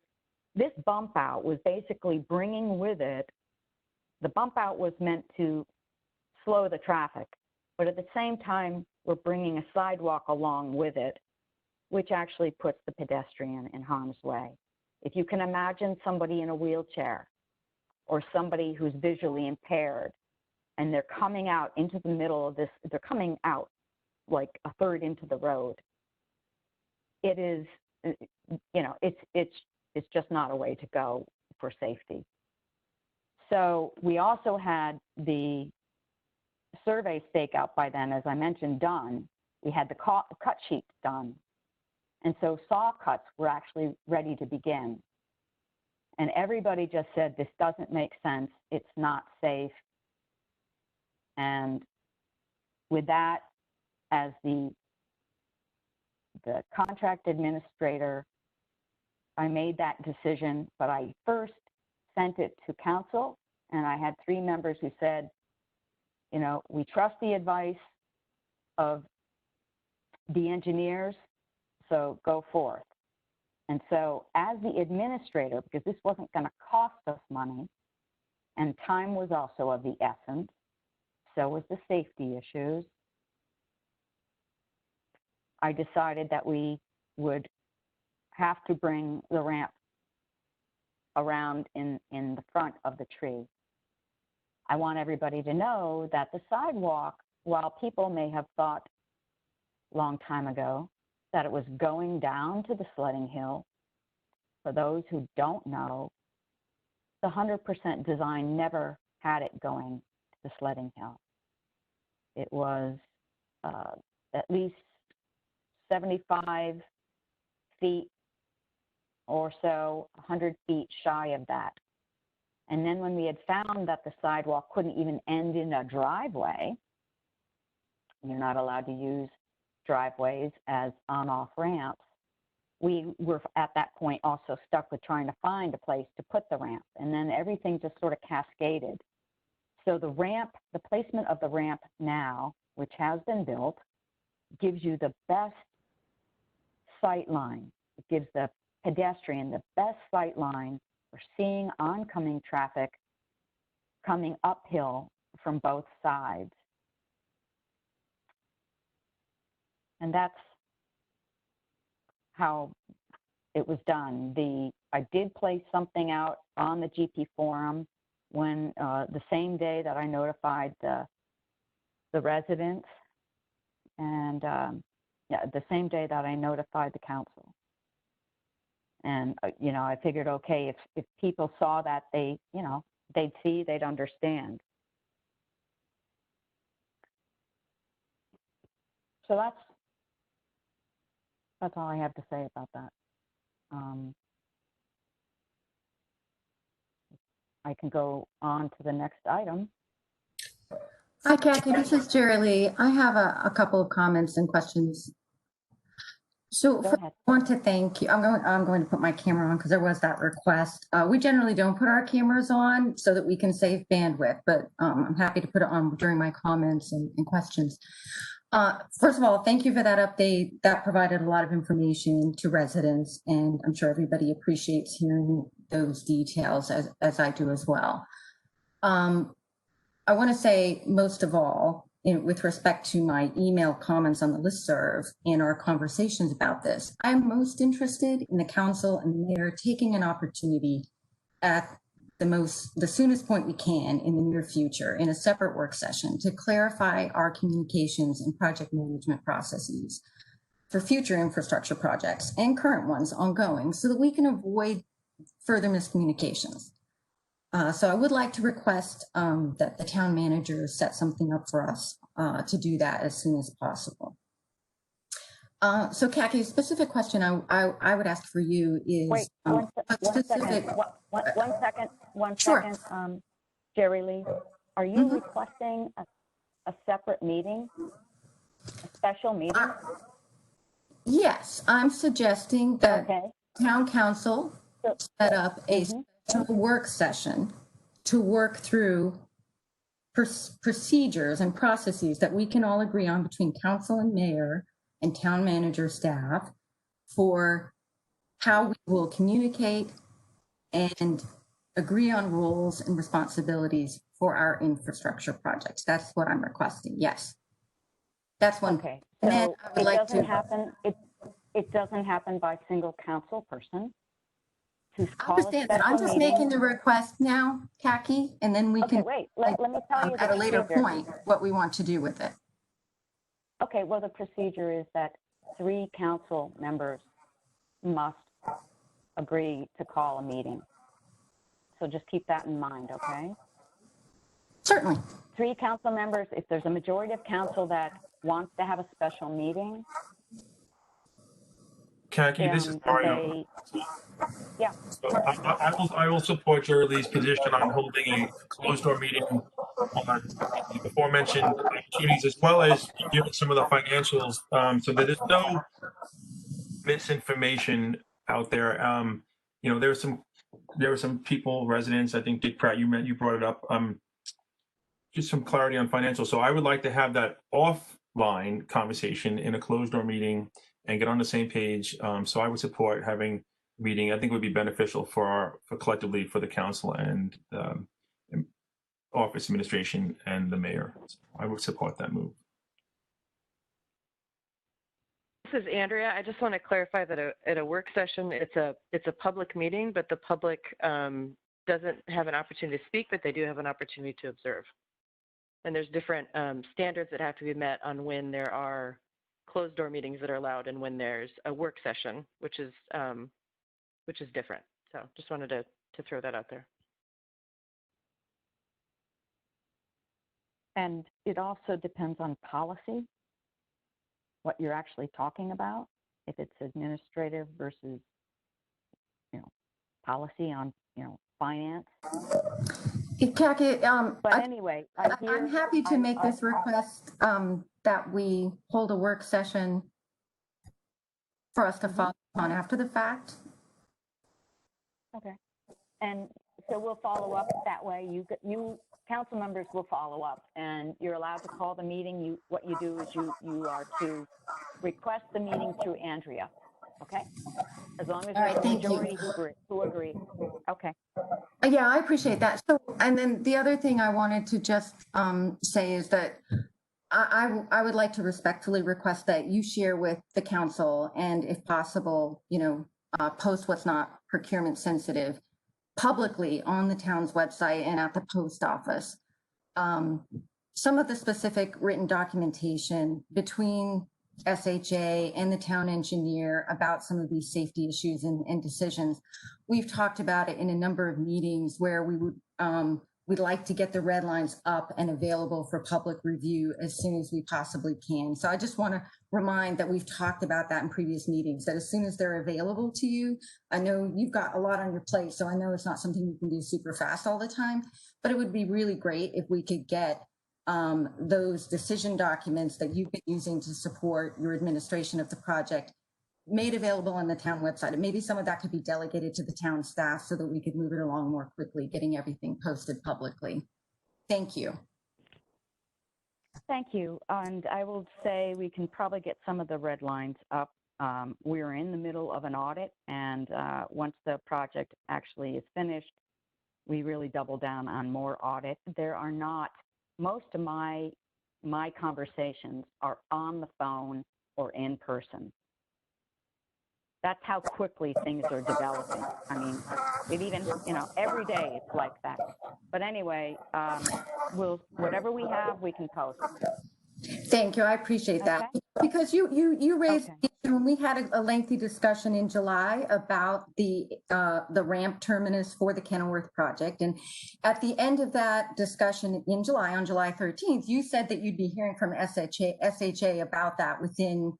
this bump out was basically bringing with it, the bump out was meant to slow the traffic, but at the same time, we're bringing a sidewalk along with it, which actually puts the pedestrian in harm's way. If you can imagine somebody in a wheelchair or somebody who's visually impaired, and they're coming out into the middle of this, they're coming out like a third into the road. It is, it's just not a way to go for safety. So we also had the survey stakeout by then, as I mentioned, done. We had the cut sheets done. And so saw cuts were actually ready to begin. And everybody just said, this doesn't make sense. It's not safe. And with that, as the contract administrator, I made that decision, but I first sent it to council, and I had 3 members who said, we trust the advice of the engineers, so go forth. And so as the administrator, because this wasn't going to cost us money, and time was also of the essence, so was the safety issues, I decided that we would have to bring the ramp around in the front of the tree. I want everybody to know that the sidewalk, while people may have thought a long time ago that it was going down to the sledding hill, for those who don't know, the 100% design never had it going to the sledding hill. it was at least 75 feet or so, 100 feet shy of that. And then when we had found that the sidewalk couldn't even end in a driveway, you're not allowed to use driveways as on-off ramps, we were at that point also stuck with trying to find a place to put the ramp. And then everything just sort of cascaded. So the ramp, the placement of the ramp now, which has been built, gives you the best sight line. It gives the pedestrian the best sight line for seeing oncoming traffic coming uphill from both sides. And that's how it was done. I did place something out on the GP forum when the same day that I notified the residents, and the same day that I notified the council. And I figured, okay, if people saw that, they'd see, they'd understand. So that's all I have to say about that. I can go on to the next item. Hi, Kathy. This is Jerry Lee. I have a couple of comments and questions. So first, I want to thank you. I'm going to put my camera on because there was that request. We generally don't put our cameras on so that we can save bandwidth, but I'm happy to put it on during my comments and questions. First of all, thank you for that update. That provided a lot of information to residents, and I'm sure everybody appreciates hearing those details as I do as well. I want to say most of all, with respect to my email comments on the listserv and our conversations about this, I'm most interested in the council and the mayor taking an opportunity at the soonest point we can in the near future in a separate work session to clarify our communications and project management processes for future infrastructure projects and current ones ongoing so that we can avoid further miscommunications. So I would like to request that the town manager set something up for us to do that as soon as possible. So Kathy, a specific question I would ask for you is— Wait, one second, Jerry Lee, are you requesting a separate meeting, a special meeting? Yes, I'm suggesting that town council set up a special work session to work through procedures and processes that we can all agree on between council and mayor and town manager staff for how we will communicate and agree on roles and responsibilities for our infrastructure projects. That's what I'm requesting. Yes. That's one. Okay. And then So I would like to it doesn't happen by single council person. I understand that. I'm just making the request now, Kathy, and then we can wait. Let me tell you at a later procedure. point what we want to do with it. Okay, well, the procedure is that 3 council members must agree to call a meeting. So just keep that in mind, okay? Certainly. 3 council members, if there's a majority of council that wants to have a special meeting, Kaki, this is Mario. Yeah. So I will support Jerry Lee's position on holding a closed door meeting on the aforementioned opportunities, as well as giving some of the financials, so that there's no misinformation out there. There were some people, residents, I think Dick Pratt, you brought it up, just some clarity on financials. So I would like to have that offline conversation in a closed door meeting and get on the same page. So I would support having a meeting. I think it would be beneficial for collectively for the council and office administration and the mayor. So I would support that move. This is Andrea. I just want to clarify that at a work session, it's a public meeting, but the public doesn't have an opportunity to speak, but they do have an opportunity to observe. And there's different standards that have to be met on when there are closed door meetings that are allowed and when there's a work session, which is different. So just wanted to throw that out there. And it also depends on policy, what you're actually talking about, if it's administrative versus, policy on, finance. Kaki, But anyway, I'm happy to make this request that we hold a work session for us to follow on after the fact. Okay. And so we'll follow up that way. You council members will follow up, and you're allowed to call the meeting. What you do is you are to request the meeting through Andrea. Okay. As long as there's a majority who agree. Okay. Yeah, I appreciate that. So, and then the other thing I wanted to just say is that I would like to respectfully request that you share with the council and if possible, post what's not procurement sensitive publicly on the town's website and at the post office. Some of the specific written documentation between SHA and the town engineer about some of these safety issues and decisions. We've talked about it in a number of meetings where we'd like to get the red lines up and available for public review as soon as we possibly can. So I just want to remind that we've talked about that in previous meetings, that as soon as they're available to you, I know you've got a lot on your plate, so I know it's not something you can do super fast all the time, but it would be really great if we could get those decision documents that you've been using to support your administration of the project made available on the town website. And maybe some of that could be delegated to the town staff so that we could move it along more quickly, getting everything posted publicly. Thank you. Thank you. And I will say we can probably get some of the red lines up. We're in the middle of an audit, and once the project actually is finished, we really double down on more audit. There are not, most of my conversations are on the phone or in person. That's how quickly things are developing. I mean, it even, every day it's like that. But anyway, whatever we have, we can post. Thank you. I appreciate that. Okay. Because you raised the issue, and we had a lengthy discussion in July about the ramp terminus for the Kenilworth project. And at the end of that discussion in July, on July 13th, you said that you'd be hearing from SHA about that within,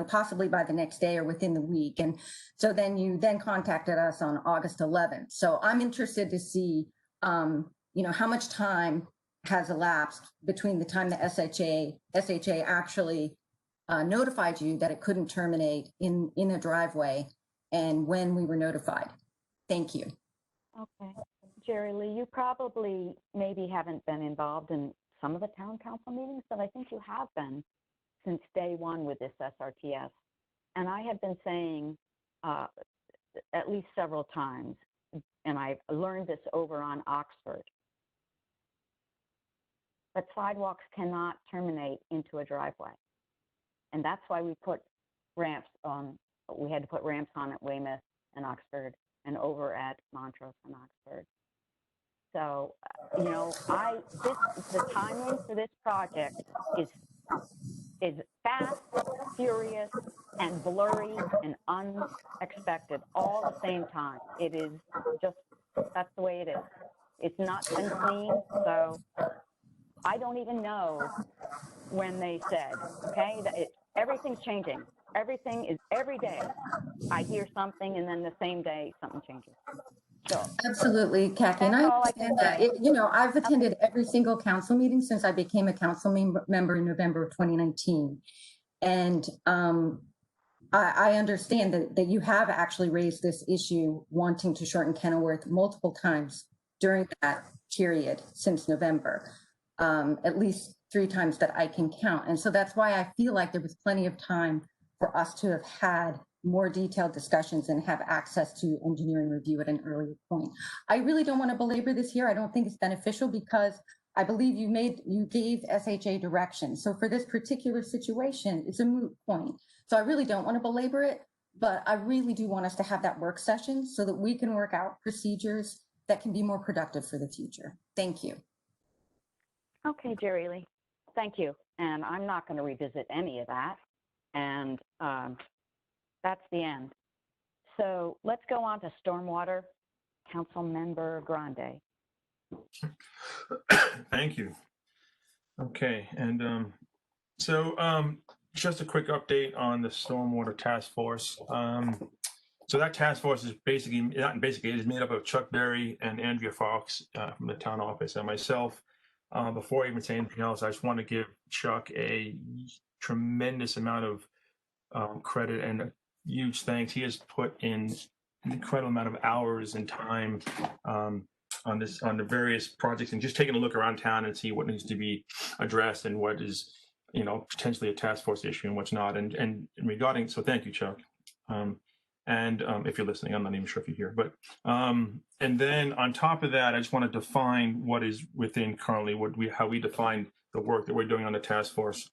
possibly by the next day or within the week. And so then you contacted us on August 11th. So I'm interested to see, how much time has elapsed between the time the SHA actually notified you that it couldn't terminate in a driveway and when we were notified. Thank you. Okay. Jerry Lee, you probably maybe haven't been involved in some of the town council meetings, but I think you have been since day one with this SRTS. And I have been saying at least several times, and I've learned this over on Oxford, but sidewalks cannot terminate into a driveway. And that's why we put ramps on, we had to put ramps on at Weymouth and Oxford and over at Montrose and Oxford. So, the timing for this project is fast, furious, and blurry and unexpected all at the same time. It is just, that's the way it is. It's not been clean, so I don't even know when they said, okay, that everything's changing. Everything is every day. I hear something and then the same day something changes. So absolutely, Kaki. And I understand that. I've attended every single council meeting since I became a council member in November of 2019. And I understand that you have actually raised this issue wanting to shorten Kenilworth multiple times during that period since November. At least 3 times that I can count. And so that's why I feel like there was plenty of time for us to have had more detailed discussions and have access to engineering review at an earlier point. I really don't want to belabor this here. I don't think it's beneficial because I believe you gave SHA direction. So for this particular situation, it's a moot point. So I really don't want to belabor it, but I really do want us to have that work session so that we can work out procedures that can be more productive for the future. Thank you. Okay, Jerry Lee, thank you. And I'm not going to revisit any of that. And that's the end. So let's go on to stormwater. Council Member Grande. Thank you. Okay, and just a quick update on the stormwater task force. So that task force is basically, not basically, it is made up of Chuck Berry and Andrea Fox from the town office and myself. Before I even say anything else, I just want to give Chuck a tremendous amount of credit and a huge thanks. He has put in an incredible amount of hours and time on the various projects, and just taking a look around town and see what needs to be addressed and what is, potentially a task force issue and what's not. And regarding, so thank you, Chuck. And if you're listening, I'm not even sure if you're here, but and then on top of that, I just want to define what is within currently how we define the work that we're doing on the task force.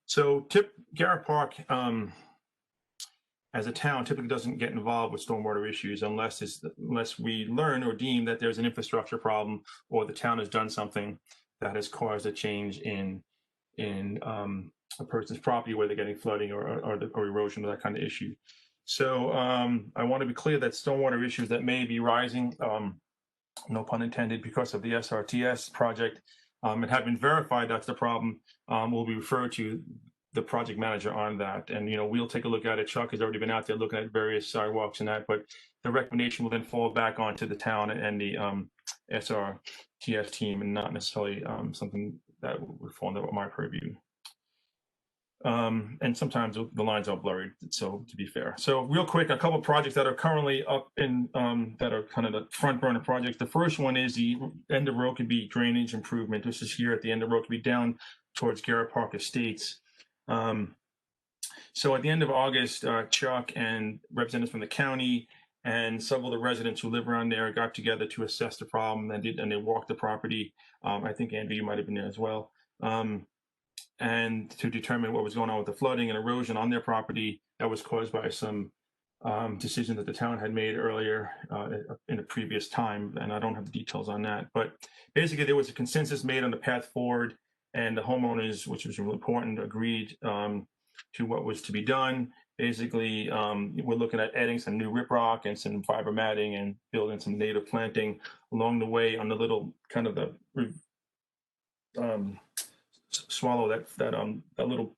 So Garrett Park, as a town, typically doesn't get involved with stormwater issues unless we learn or deem that there's an infrastructure problem or the town has done something that has caused a change in a person's property, where they're getting flooding or erosion or that kind of issue. So I want to be clear that stormwater issues that may be rising, no pun intended, because of the SRTS project, and have been verified that's the problem, will be referred to the project manager on that. And, we'll take a look at it. Chuck has already been out there looking at various sidewalks and that, but the recommendation will then fall back onto the town and the SRTS team, and not necessarily something that would fall under my purview. And sometimes the lines are blurred, so to be fair. So real quick, a couple of projects that are currently up in, that are kind of the front burner projects. The first one is the end of road could be drainage improvement. This is here at the end of road could be down towards Garrett Park Estates. So at the end of August, Chuck and representatives from the county and several of the residents who live around there got together to assess the problem and they walked the property. I think Andrew, you might have been there as well. And to determine what was going on with the flooding and erosion on their property that was caused by some decision that the town had made earlier in a previous time. And I don't have the details on that, but basically there was a consensus made on the path forward, and the homeowners, which was really important, agreed to what was to be done. Basically, we're looking at adding some new riprap and some fiber matting and building some native planting along the way on the little kind of the swallow that little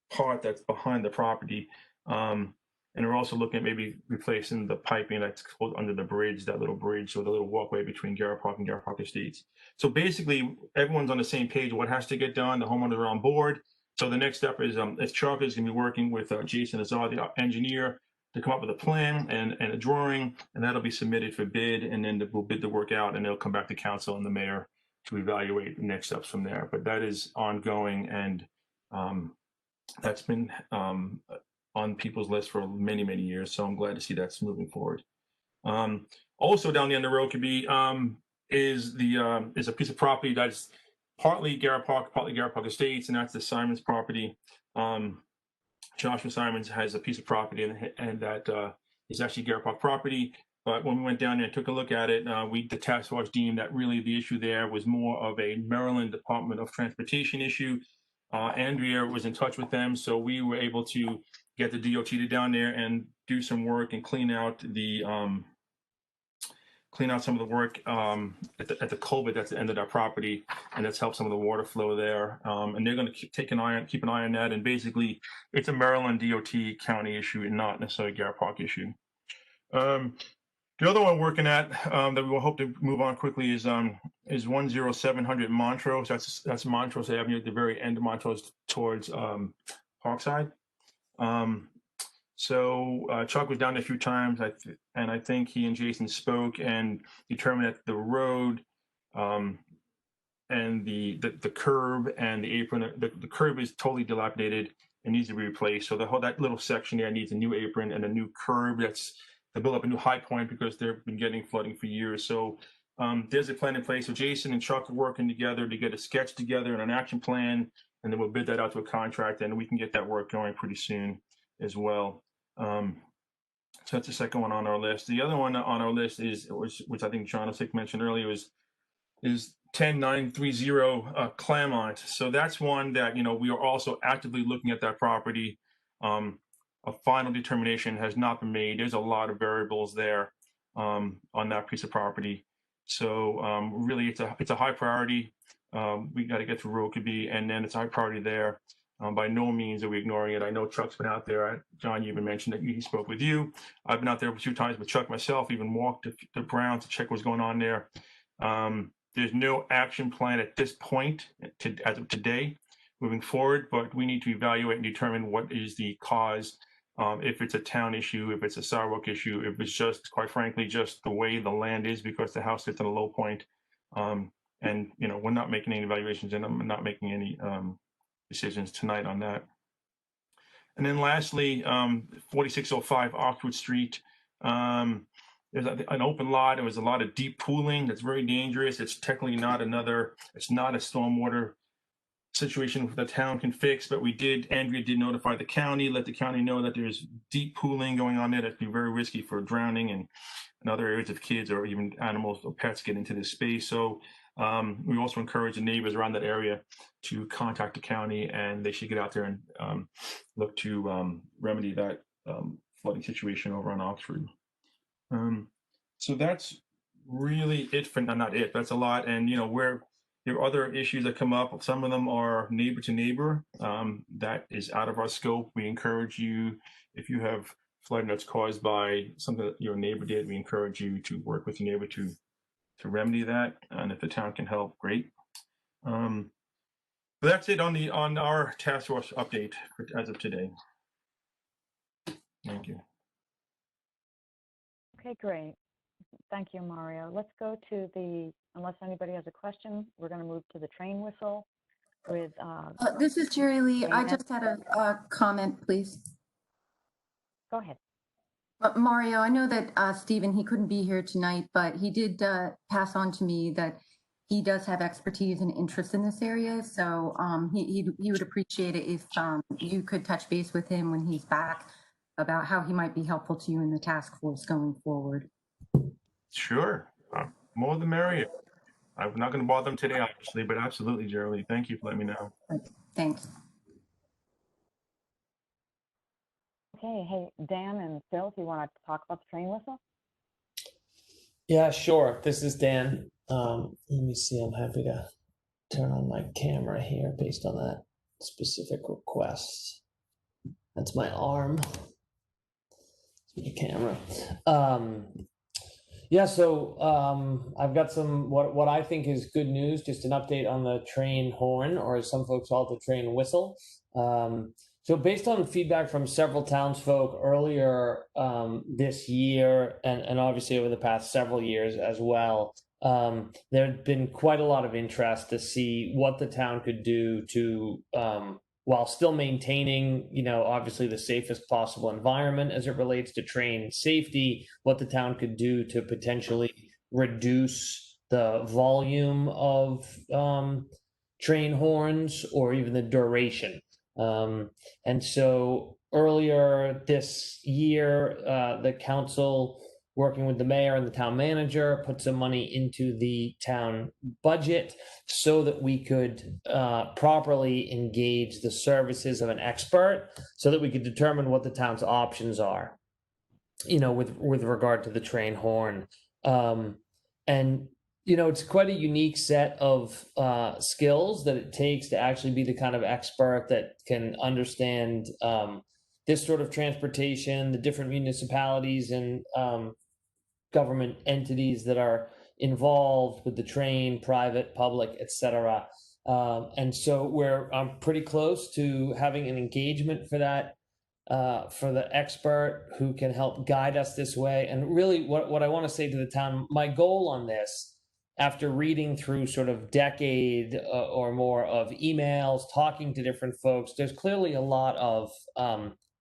part that's behind the property. And we're also looking at maybe replacing the piping that's under the bridge, that little bridge, or the little walkway between Garrett Park and Garrett Park Estates. So basically, everyone's on the same page. What has to get done? The homeowners are on board. So the next step is Chuck is going to be working with Jason Azar, the engineer, to come up with a plan and a drawing, and that'll be submitted for bid, and then we'll bid the work out, and it'll come back to council and the mayor to evaluate the next steps from there. But that is ongoing, and that's been on people's list for many, many years. So I'm glad to see that's moving forward. Also down the end of the road could be is a piece of property that's partly Garrett Park Estates, and that's the Simons property. Joshua Simons has a piece of property, and that is actually Garrett Park property. But when we went down there and took a look at it, the task force deemed that really the issue there was more of a Maryland Department of Transportation issue. Andrea was in touch with them, so we were able to get the DOT to down there and do some work and clean out some of the work at the culvert that's the end of our property, and that's helped some of the water flow there. And they're going to keep an eye on that. And basically, it's a Maryland DOT county issue and not necessarily a Garrett Park issue. The other one we're working at that we will hope to move on quickly is 10700 Montrose. That's Montrose Avenue at the very end of Montrose towards Parkside. So Chuck was down there a few times, and I think he and Jason spoke and determined that the road and the curb and the apron, the curb is totally dilapidated and needs to be replaced. So that little section there needs a new apron and a new curb. To build up a new high point because they've been getting flooding for years. So there's a plan in place. So Jason and Chuck are working together to get a sketch together and an action plan, and then we'll bid that out to a contract, and we can get that work going pretty soon as well. So that's the second one on our list. The other one on our list is, which I think John Osick mentioned earlier, is 10930 Claremont. So that's one that, we are also actively looking at that property. A final determination has not been made. There's a lot of variables there on that piece of property. So really, it's a high priority. we got to get to road could be, and then it's our priority there. By no means are we ignoring it. I know Chuck's been out there. John, you even mentioned that he spoke with you. I've been out there a few times with Chuck myself, even walked the ground to check what's going on there. There's no action plan at this point as of today moving forward, but we need to evaluate and determine what is the cause. If it's a town issue, if it's a sidewalk issue, if it's just, quite frankly, just the way the land is because the house sits at a low point. And, you know, we're not making any evaluations and I'm not making any decisions tonight on that. And then lastly, 4605 Oxford Street. There's an open lot. There was a lot of deep pooling. That's very dangerous. It's technically not it's not a stormwater situation the town can fix, but Andrea did notify the county, let the county know that there's deep pooling going on there that can be very risky for drowning and other areas of kids or even animals or pets get into this space. So we also encourage the neighbors around that area to contact the county, and they should get out there and look to remedy that flooding situation over on Oxford. So that's really it for, not it, that's a lot. And, you know, where there are other issues that come up, some of them are neighbor to neighbor. That is out of our scope. We encourage you, if you have flooding that's caused by something that your neighbor did, we encourage you to work with your neighbor to remedy that. And if the town can help, great. But that's it on our task force update as of today. Thank you. Okay, great. Thank you, Mario. Let's go to unless anybody has a question, we're going to move to the train whistle with. This is Jerry Lee. I just had a comment, please. Go ahead. Mario, I know that Stephen, he couldn't be here tonight, but he did pass on to me that he does have expertise and interest in this area. So he would appreciate it if you could touch base with him when he's back about how he might be helpful to you in the task force going forward. Sure. More the merrier. I'm not going to bother them today, obviously, but absolutely, Jerry. Thank you for letting me know. Thanks. Okay, hey, Dan and Phil, if you want to talk about the train whistle? Yeah, sure. This is Dan. Let me see. I'm happy to turn on my camera here based on that specific request. That's my arm. Your camera. Yeah, so I've got some what I think is good news, just an update on the train horn, or as some folks call it, the train whistle. So based on feedback from several townsfolk earlier this year, and obviously over the past several years as well, there had been quite a lot of interest to see what the town could do to while still maintaining, you know, obviously the safest possible environment as it relates to train safety, what the town could do to potentially reduce the volume of train horns or even the duration. And so earlier this year, the council, working with the mayor and the town manager, put some money into the town budget so that we could properly engage the services of an expert so that we could determine what the town's options are, you know, with regard to the train horn. And, you know, it's quite a unique set of skills that it takes to actually be the kind of expert that can understand this sort of transportation, the different municipalities and government entities that are involved with the train, private, public, etc. And so I'm pretty close to having an engagement for that, for the expert who can help guide us this way. And really what I want to say to the town, my goal on this, after reading through sort of decade or more of emails, talking to different folks, there's clearly a lot of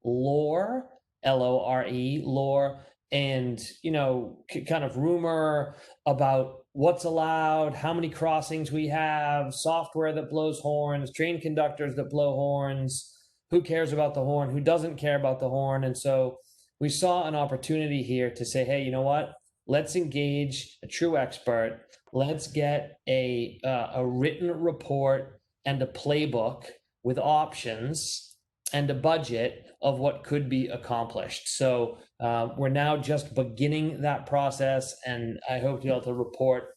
lore, L-O-R-E, lore, and, you know, kind of rumor about what's allowed, how many crossings we have, software that blows horns, train conductors that blow horns, who cares about the horn, who doesn't care about the horn. And so we saw an opportunity here to say, hey, you know what? Let's engage a true expert. Let's get a written report and a playbook with options and a budget of what could be accomplished. So we're now just beginning that process, and I hope to be able to report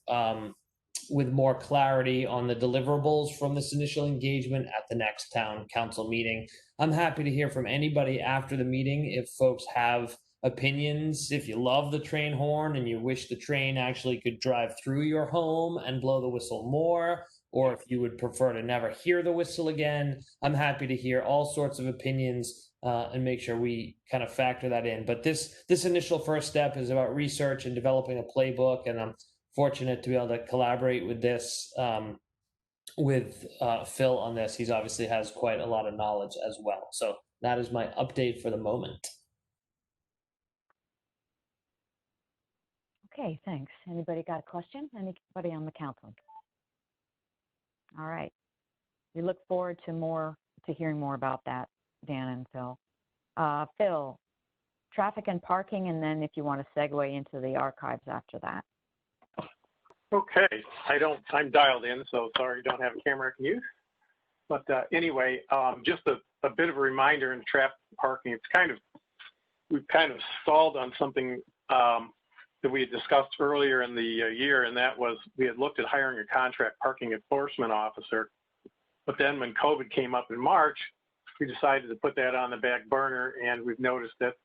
with more clarity on the deliverables from this initial engagement at the next town council meeting. I'm happy to hear from anybody after the meeting if folks have opinions. If you love the train horn and you wish the train actually could drive through your home and blow the whistle more, or if you would prefer to never hear the whistle again, I'm happy to hear all sorts of opinions and make sure we kind of factor that in. But this initial first step is about research and developing a playbook, and I'm fortunate to be able to collaborate with Phil on this. He's obviously has quite a lot of knowledge as well. So that is my update for the moment. Okay, thanks. Anybody got a question? Anybody on the council? All right. We look forward to hearing more about that, Dan and Phil. Phil, traffic and parking, and then if you want to segue into the archives after that. Okay, I'm dialed in, so sorry you don't have a camera I can use. But anyway, just a bit of a reminder in traffic parking. We've kind of stalled on something that we had discussed earlier in the year, and that was we had looked at hiring a contract parking enforcement officer. But then when COVID came up in March, we decided to put that on the back burner, and we've noticed that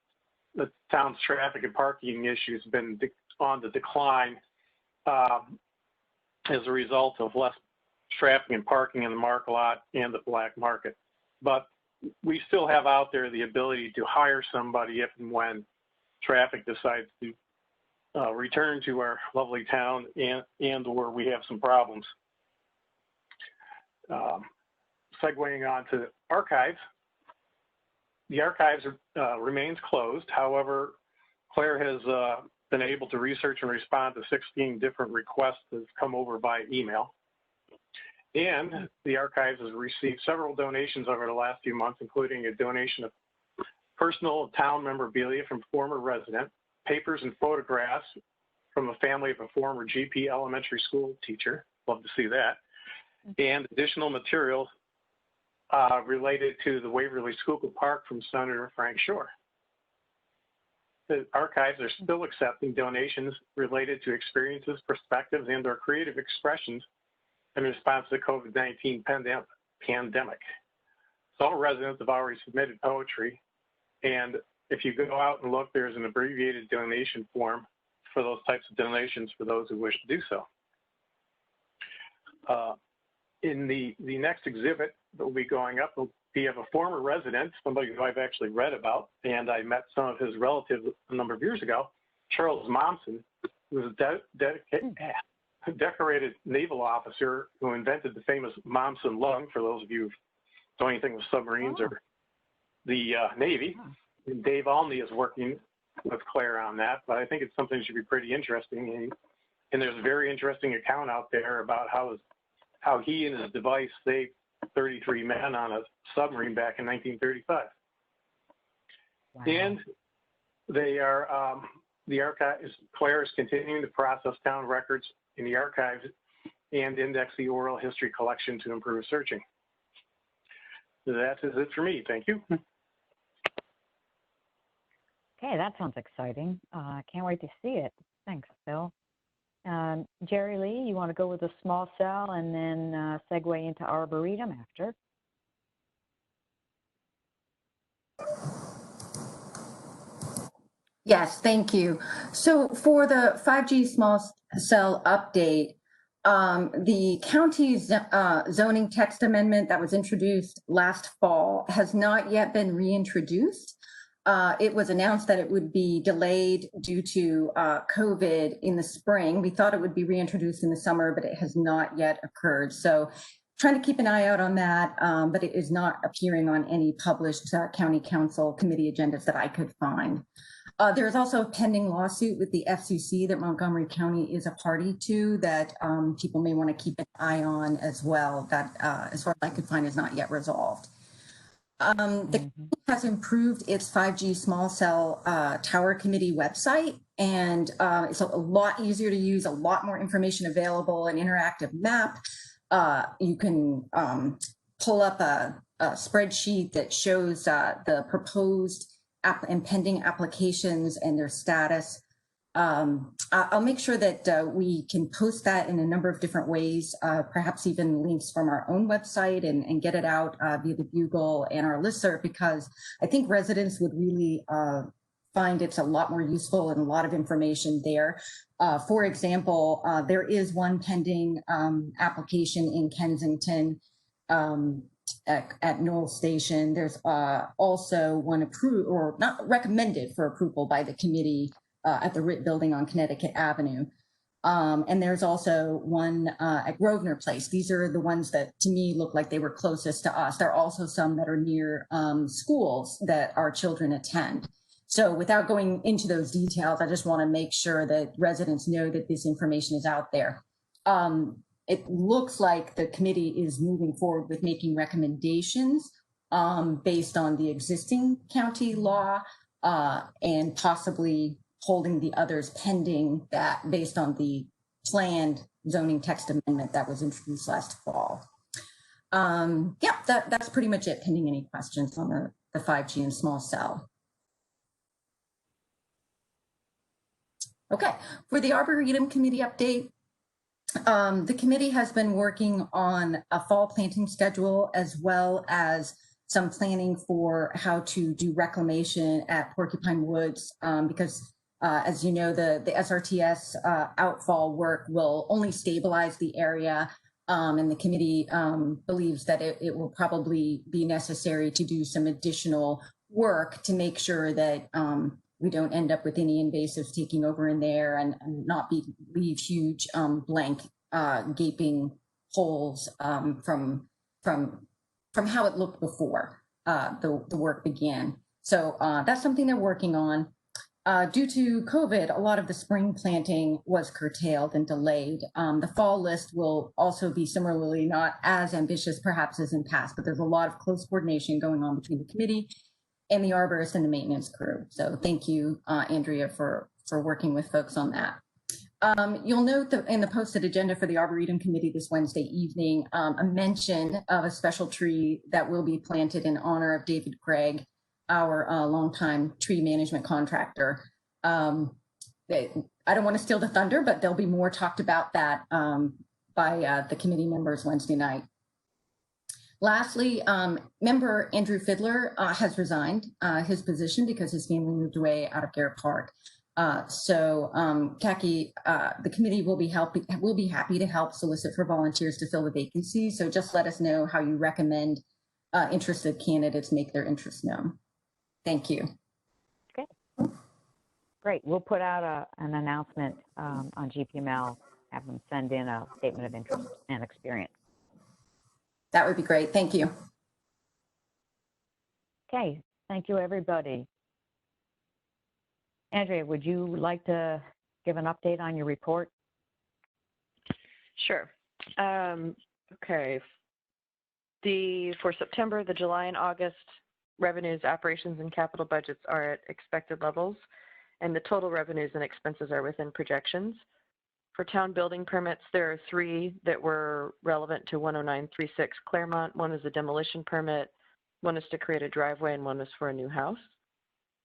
the town's traffic and parking issues have been on the decline as a result of less traffic and parking in the market lot and the black market. But we still have out there the ability to hire somebody if and when traffic decides to return to our lovely town and where we have some problems. Segueing on to archives, the archives remains closed. However, Claire has been able to research and respond to 16 different requests that have come over by email. And the archives has received several donations over the last few months, including a donation of personal town memorabilia from former resident, papers and photographs from a family of a former GP elementary school teacher. Love to see that. And additional materials related to the Waverly Schuylkill Park from Senator Frank Shore. The archives are still accepting donations related to experiences, perspectives, and or creative expressions in response to the COVID-19 pandemic. So all residents have already submitted poetry, and if you go out and look, there's an abbreviated donation form for those types of donations for those who wish to do so. In the next exhibit that will be going up, we have a former resident, somebody who I've actually read about, and I met some of his relatives a number of years ago, Charles Momsen, who was a decorated naval officer who invented the famous Momsen lung, for those of you who know anything with submarines or the Navy. And Dave Alney is working with Claire on that, but I think it's something that should be pretty interesting. And there's a very interesting account out there about how he and his device saved 33 men on a submarine back in 1935. Wow. And they are, the archives, Claire is continuing to process town records in the archives and index the oral history collection to improve searching. So that is it for me. Thank you. Okay, that sounds exciting. Can't wait to see it. Thanks, Phil. Jerry Lee, you want to go with a small cell and then segue into Arboretum after? Yes, thank you. So for the 5G small cell update, the county's zoning text amendment that was introduced last fall has not yet been reintroduced. It was announced that it would be delayed due to COVID in the spring. We thought it would be reintroduced in the summer, but it has not yet occurred. So trying to keep an eye out on that, but it is not appearing on any published county council committee agendas that I could find. There's also a pending lawsuit with the FCC that Montgomery County is a party to that people may want to keep an eye on as well. That, as far as I could find, is not yet resolved. The county has improved its 5G small cell tower committee website, and it's a lot easier to use, a lot more information available, an interactive map. You can pull up a spreadsheet that shows the proposed and pending applications and their status. I'll make sure that we can post that in a number of different ways, perhaps even links from our own website and get it out via the Bugle and our listserv, because I think residents would really find it's a lot more useful and a lot of information there. For example, there is one pending application in Kensington at Knoll Station. There's also one approved or not recommended for approval by the committee at the RIT building on Connecticut Avenue. And there's also one at Grosvenor Place. These are the ones that to me look like they were closest to us. There are also some that are near schools that our children attend. So without going into those details, I just want to make sure that residents know that this information is out there. It looks like the committee is moving forward with making recommendations based on the existing county law and possibly holding the others pending that based on the planned zoning text amendment that was introduced last fall. Yeah, that's pretty much it, pending any questions on the 5G and small cell. Okay, for the Arboretum Committee update, the committee has been working on a fall planting schedule as well as some planning for how to do reclamation at Porcupine Woods because as you know, the SRTS outfall work will only stabilize the area, and the committee believes that it will probably be necessary to do some additional work to make sure that we don't end up with any invasives taking over in there and not leave huge blank gaping holes from how it looked before the work began. So that's something they're working on. Due to COVID, a lot of the spring planting was curtailed and delayed. The fall list will also be similarly not as ambitious perhaps as in past, but there's a lot of close coordination going on between the committee and the arborist and the maintenance crew. So thank you, Andrea, for working with folks on that. You'll note that in the posted agenda for the Arboretum Committee this Wednesday evening, a mention of a special tree that will be planted in honor of David Craig, our longtime tree management contractor. I don't want to steal the thunder, but there'll be more talked about that by the committee members Wednesday night. Lastly, member Andrew Fiddler has resigned his position because his family moved away out of Garrett Park. Kaki, the committee will be happy to help solicit for volunteers to fill the vacancy. So just let us know how you recommend interested candidates make their interest known. Thank you. Okay. Great. We'll put out an announcement on GPML, have them send in a statement of interest and experience. That would be great. Thank you. Okay. Thank you, everybody. Andrea, would you like to give an update on your report? Sure. Okay. For September, the July and August revenues, operations, and capital budgets are at expected levels, and the total revenues and expenses are within projections. For town building permits, there are 3 that were relevant to 10936 Claremont. One is a demolition permit, one is to create a driveway, and one is for a new house.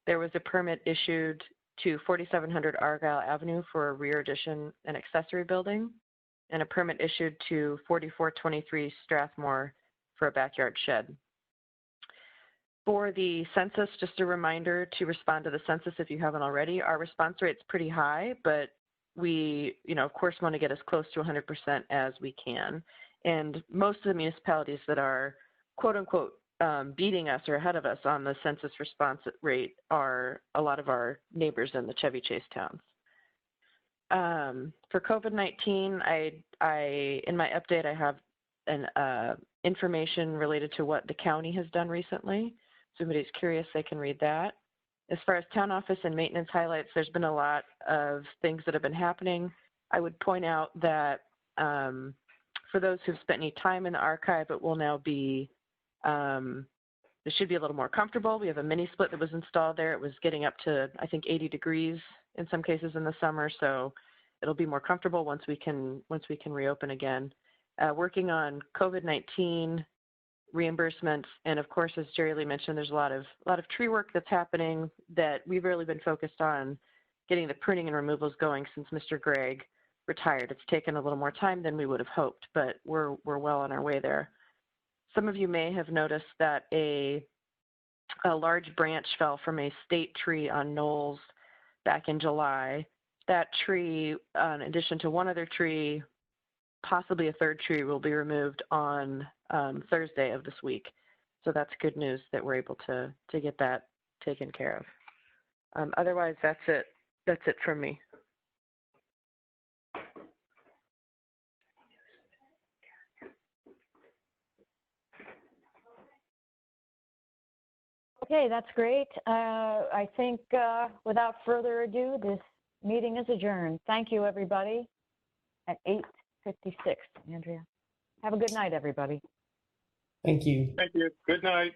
There was a permit issued to 4700 Argyle Avenue for a rear addition and accessory building, and a permit issued to 4423 Strathmore for a backyard shed. For the census, just a reminder to respond to the census if you haven't already. Our response rate's pretty high, but we, of course, want to get as close to 100% as we can. And most of the municipalities that are, quote unquote, beating us or ahead of us on the census response rate are a lot of our neighbors in the Chevy Chase towns. For COVID-19, in my update, I have an information related to what the county has done recently. If somebody's curious, they can read that. As far as town office and maintenance highlights, there's been a lot of things that have been happening. I would point out that for those who've spent any time in the archive, it will now be, it should be a little more comfortable. We have a mini split that was installed there. It was getting up to, I think, 80 degrees in some cases in the summer, so it'll be more comfortable once we can reopen again. Working on COVID-19 reimbursements, and of course, as Jerry Lee mentioned, there's a lot of tree work that's happening that we've really been focused on getting the pruning and removals going since Mr. Gregg retired. It's taken a little more time than we would have hoped, but we're well on our way there. Some of you may have noticed that a large branch fell from a state tree on Knowles back in July. That tree, in addition to one other tree, possibly a third tree, will be removed on Thursday of this week. So that's good news that we're able to get that taken care of. Otherwise, that's it. That's it from me. Okay, that's great. I think without further ado, this meeting is adjourned. Thank you, everybody, at 8:56, Andrea. Have a good night, everybody. Thank you. Thank you. Good night.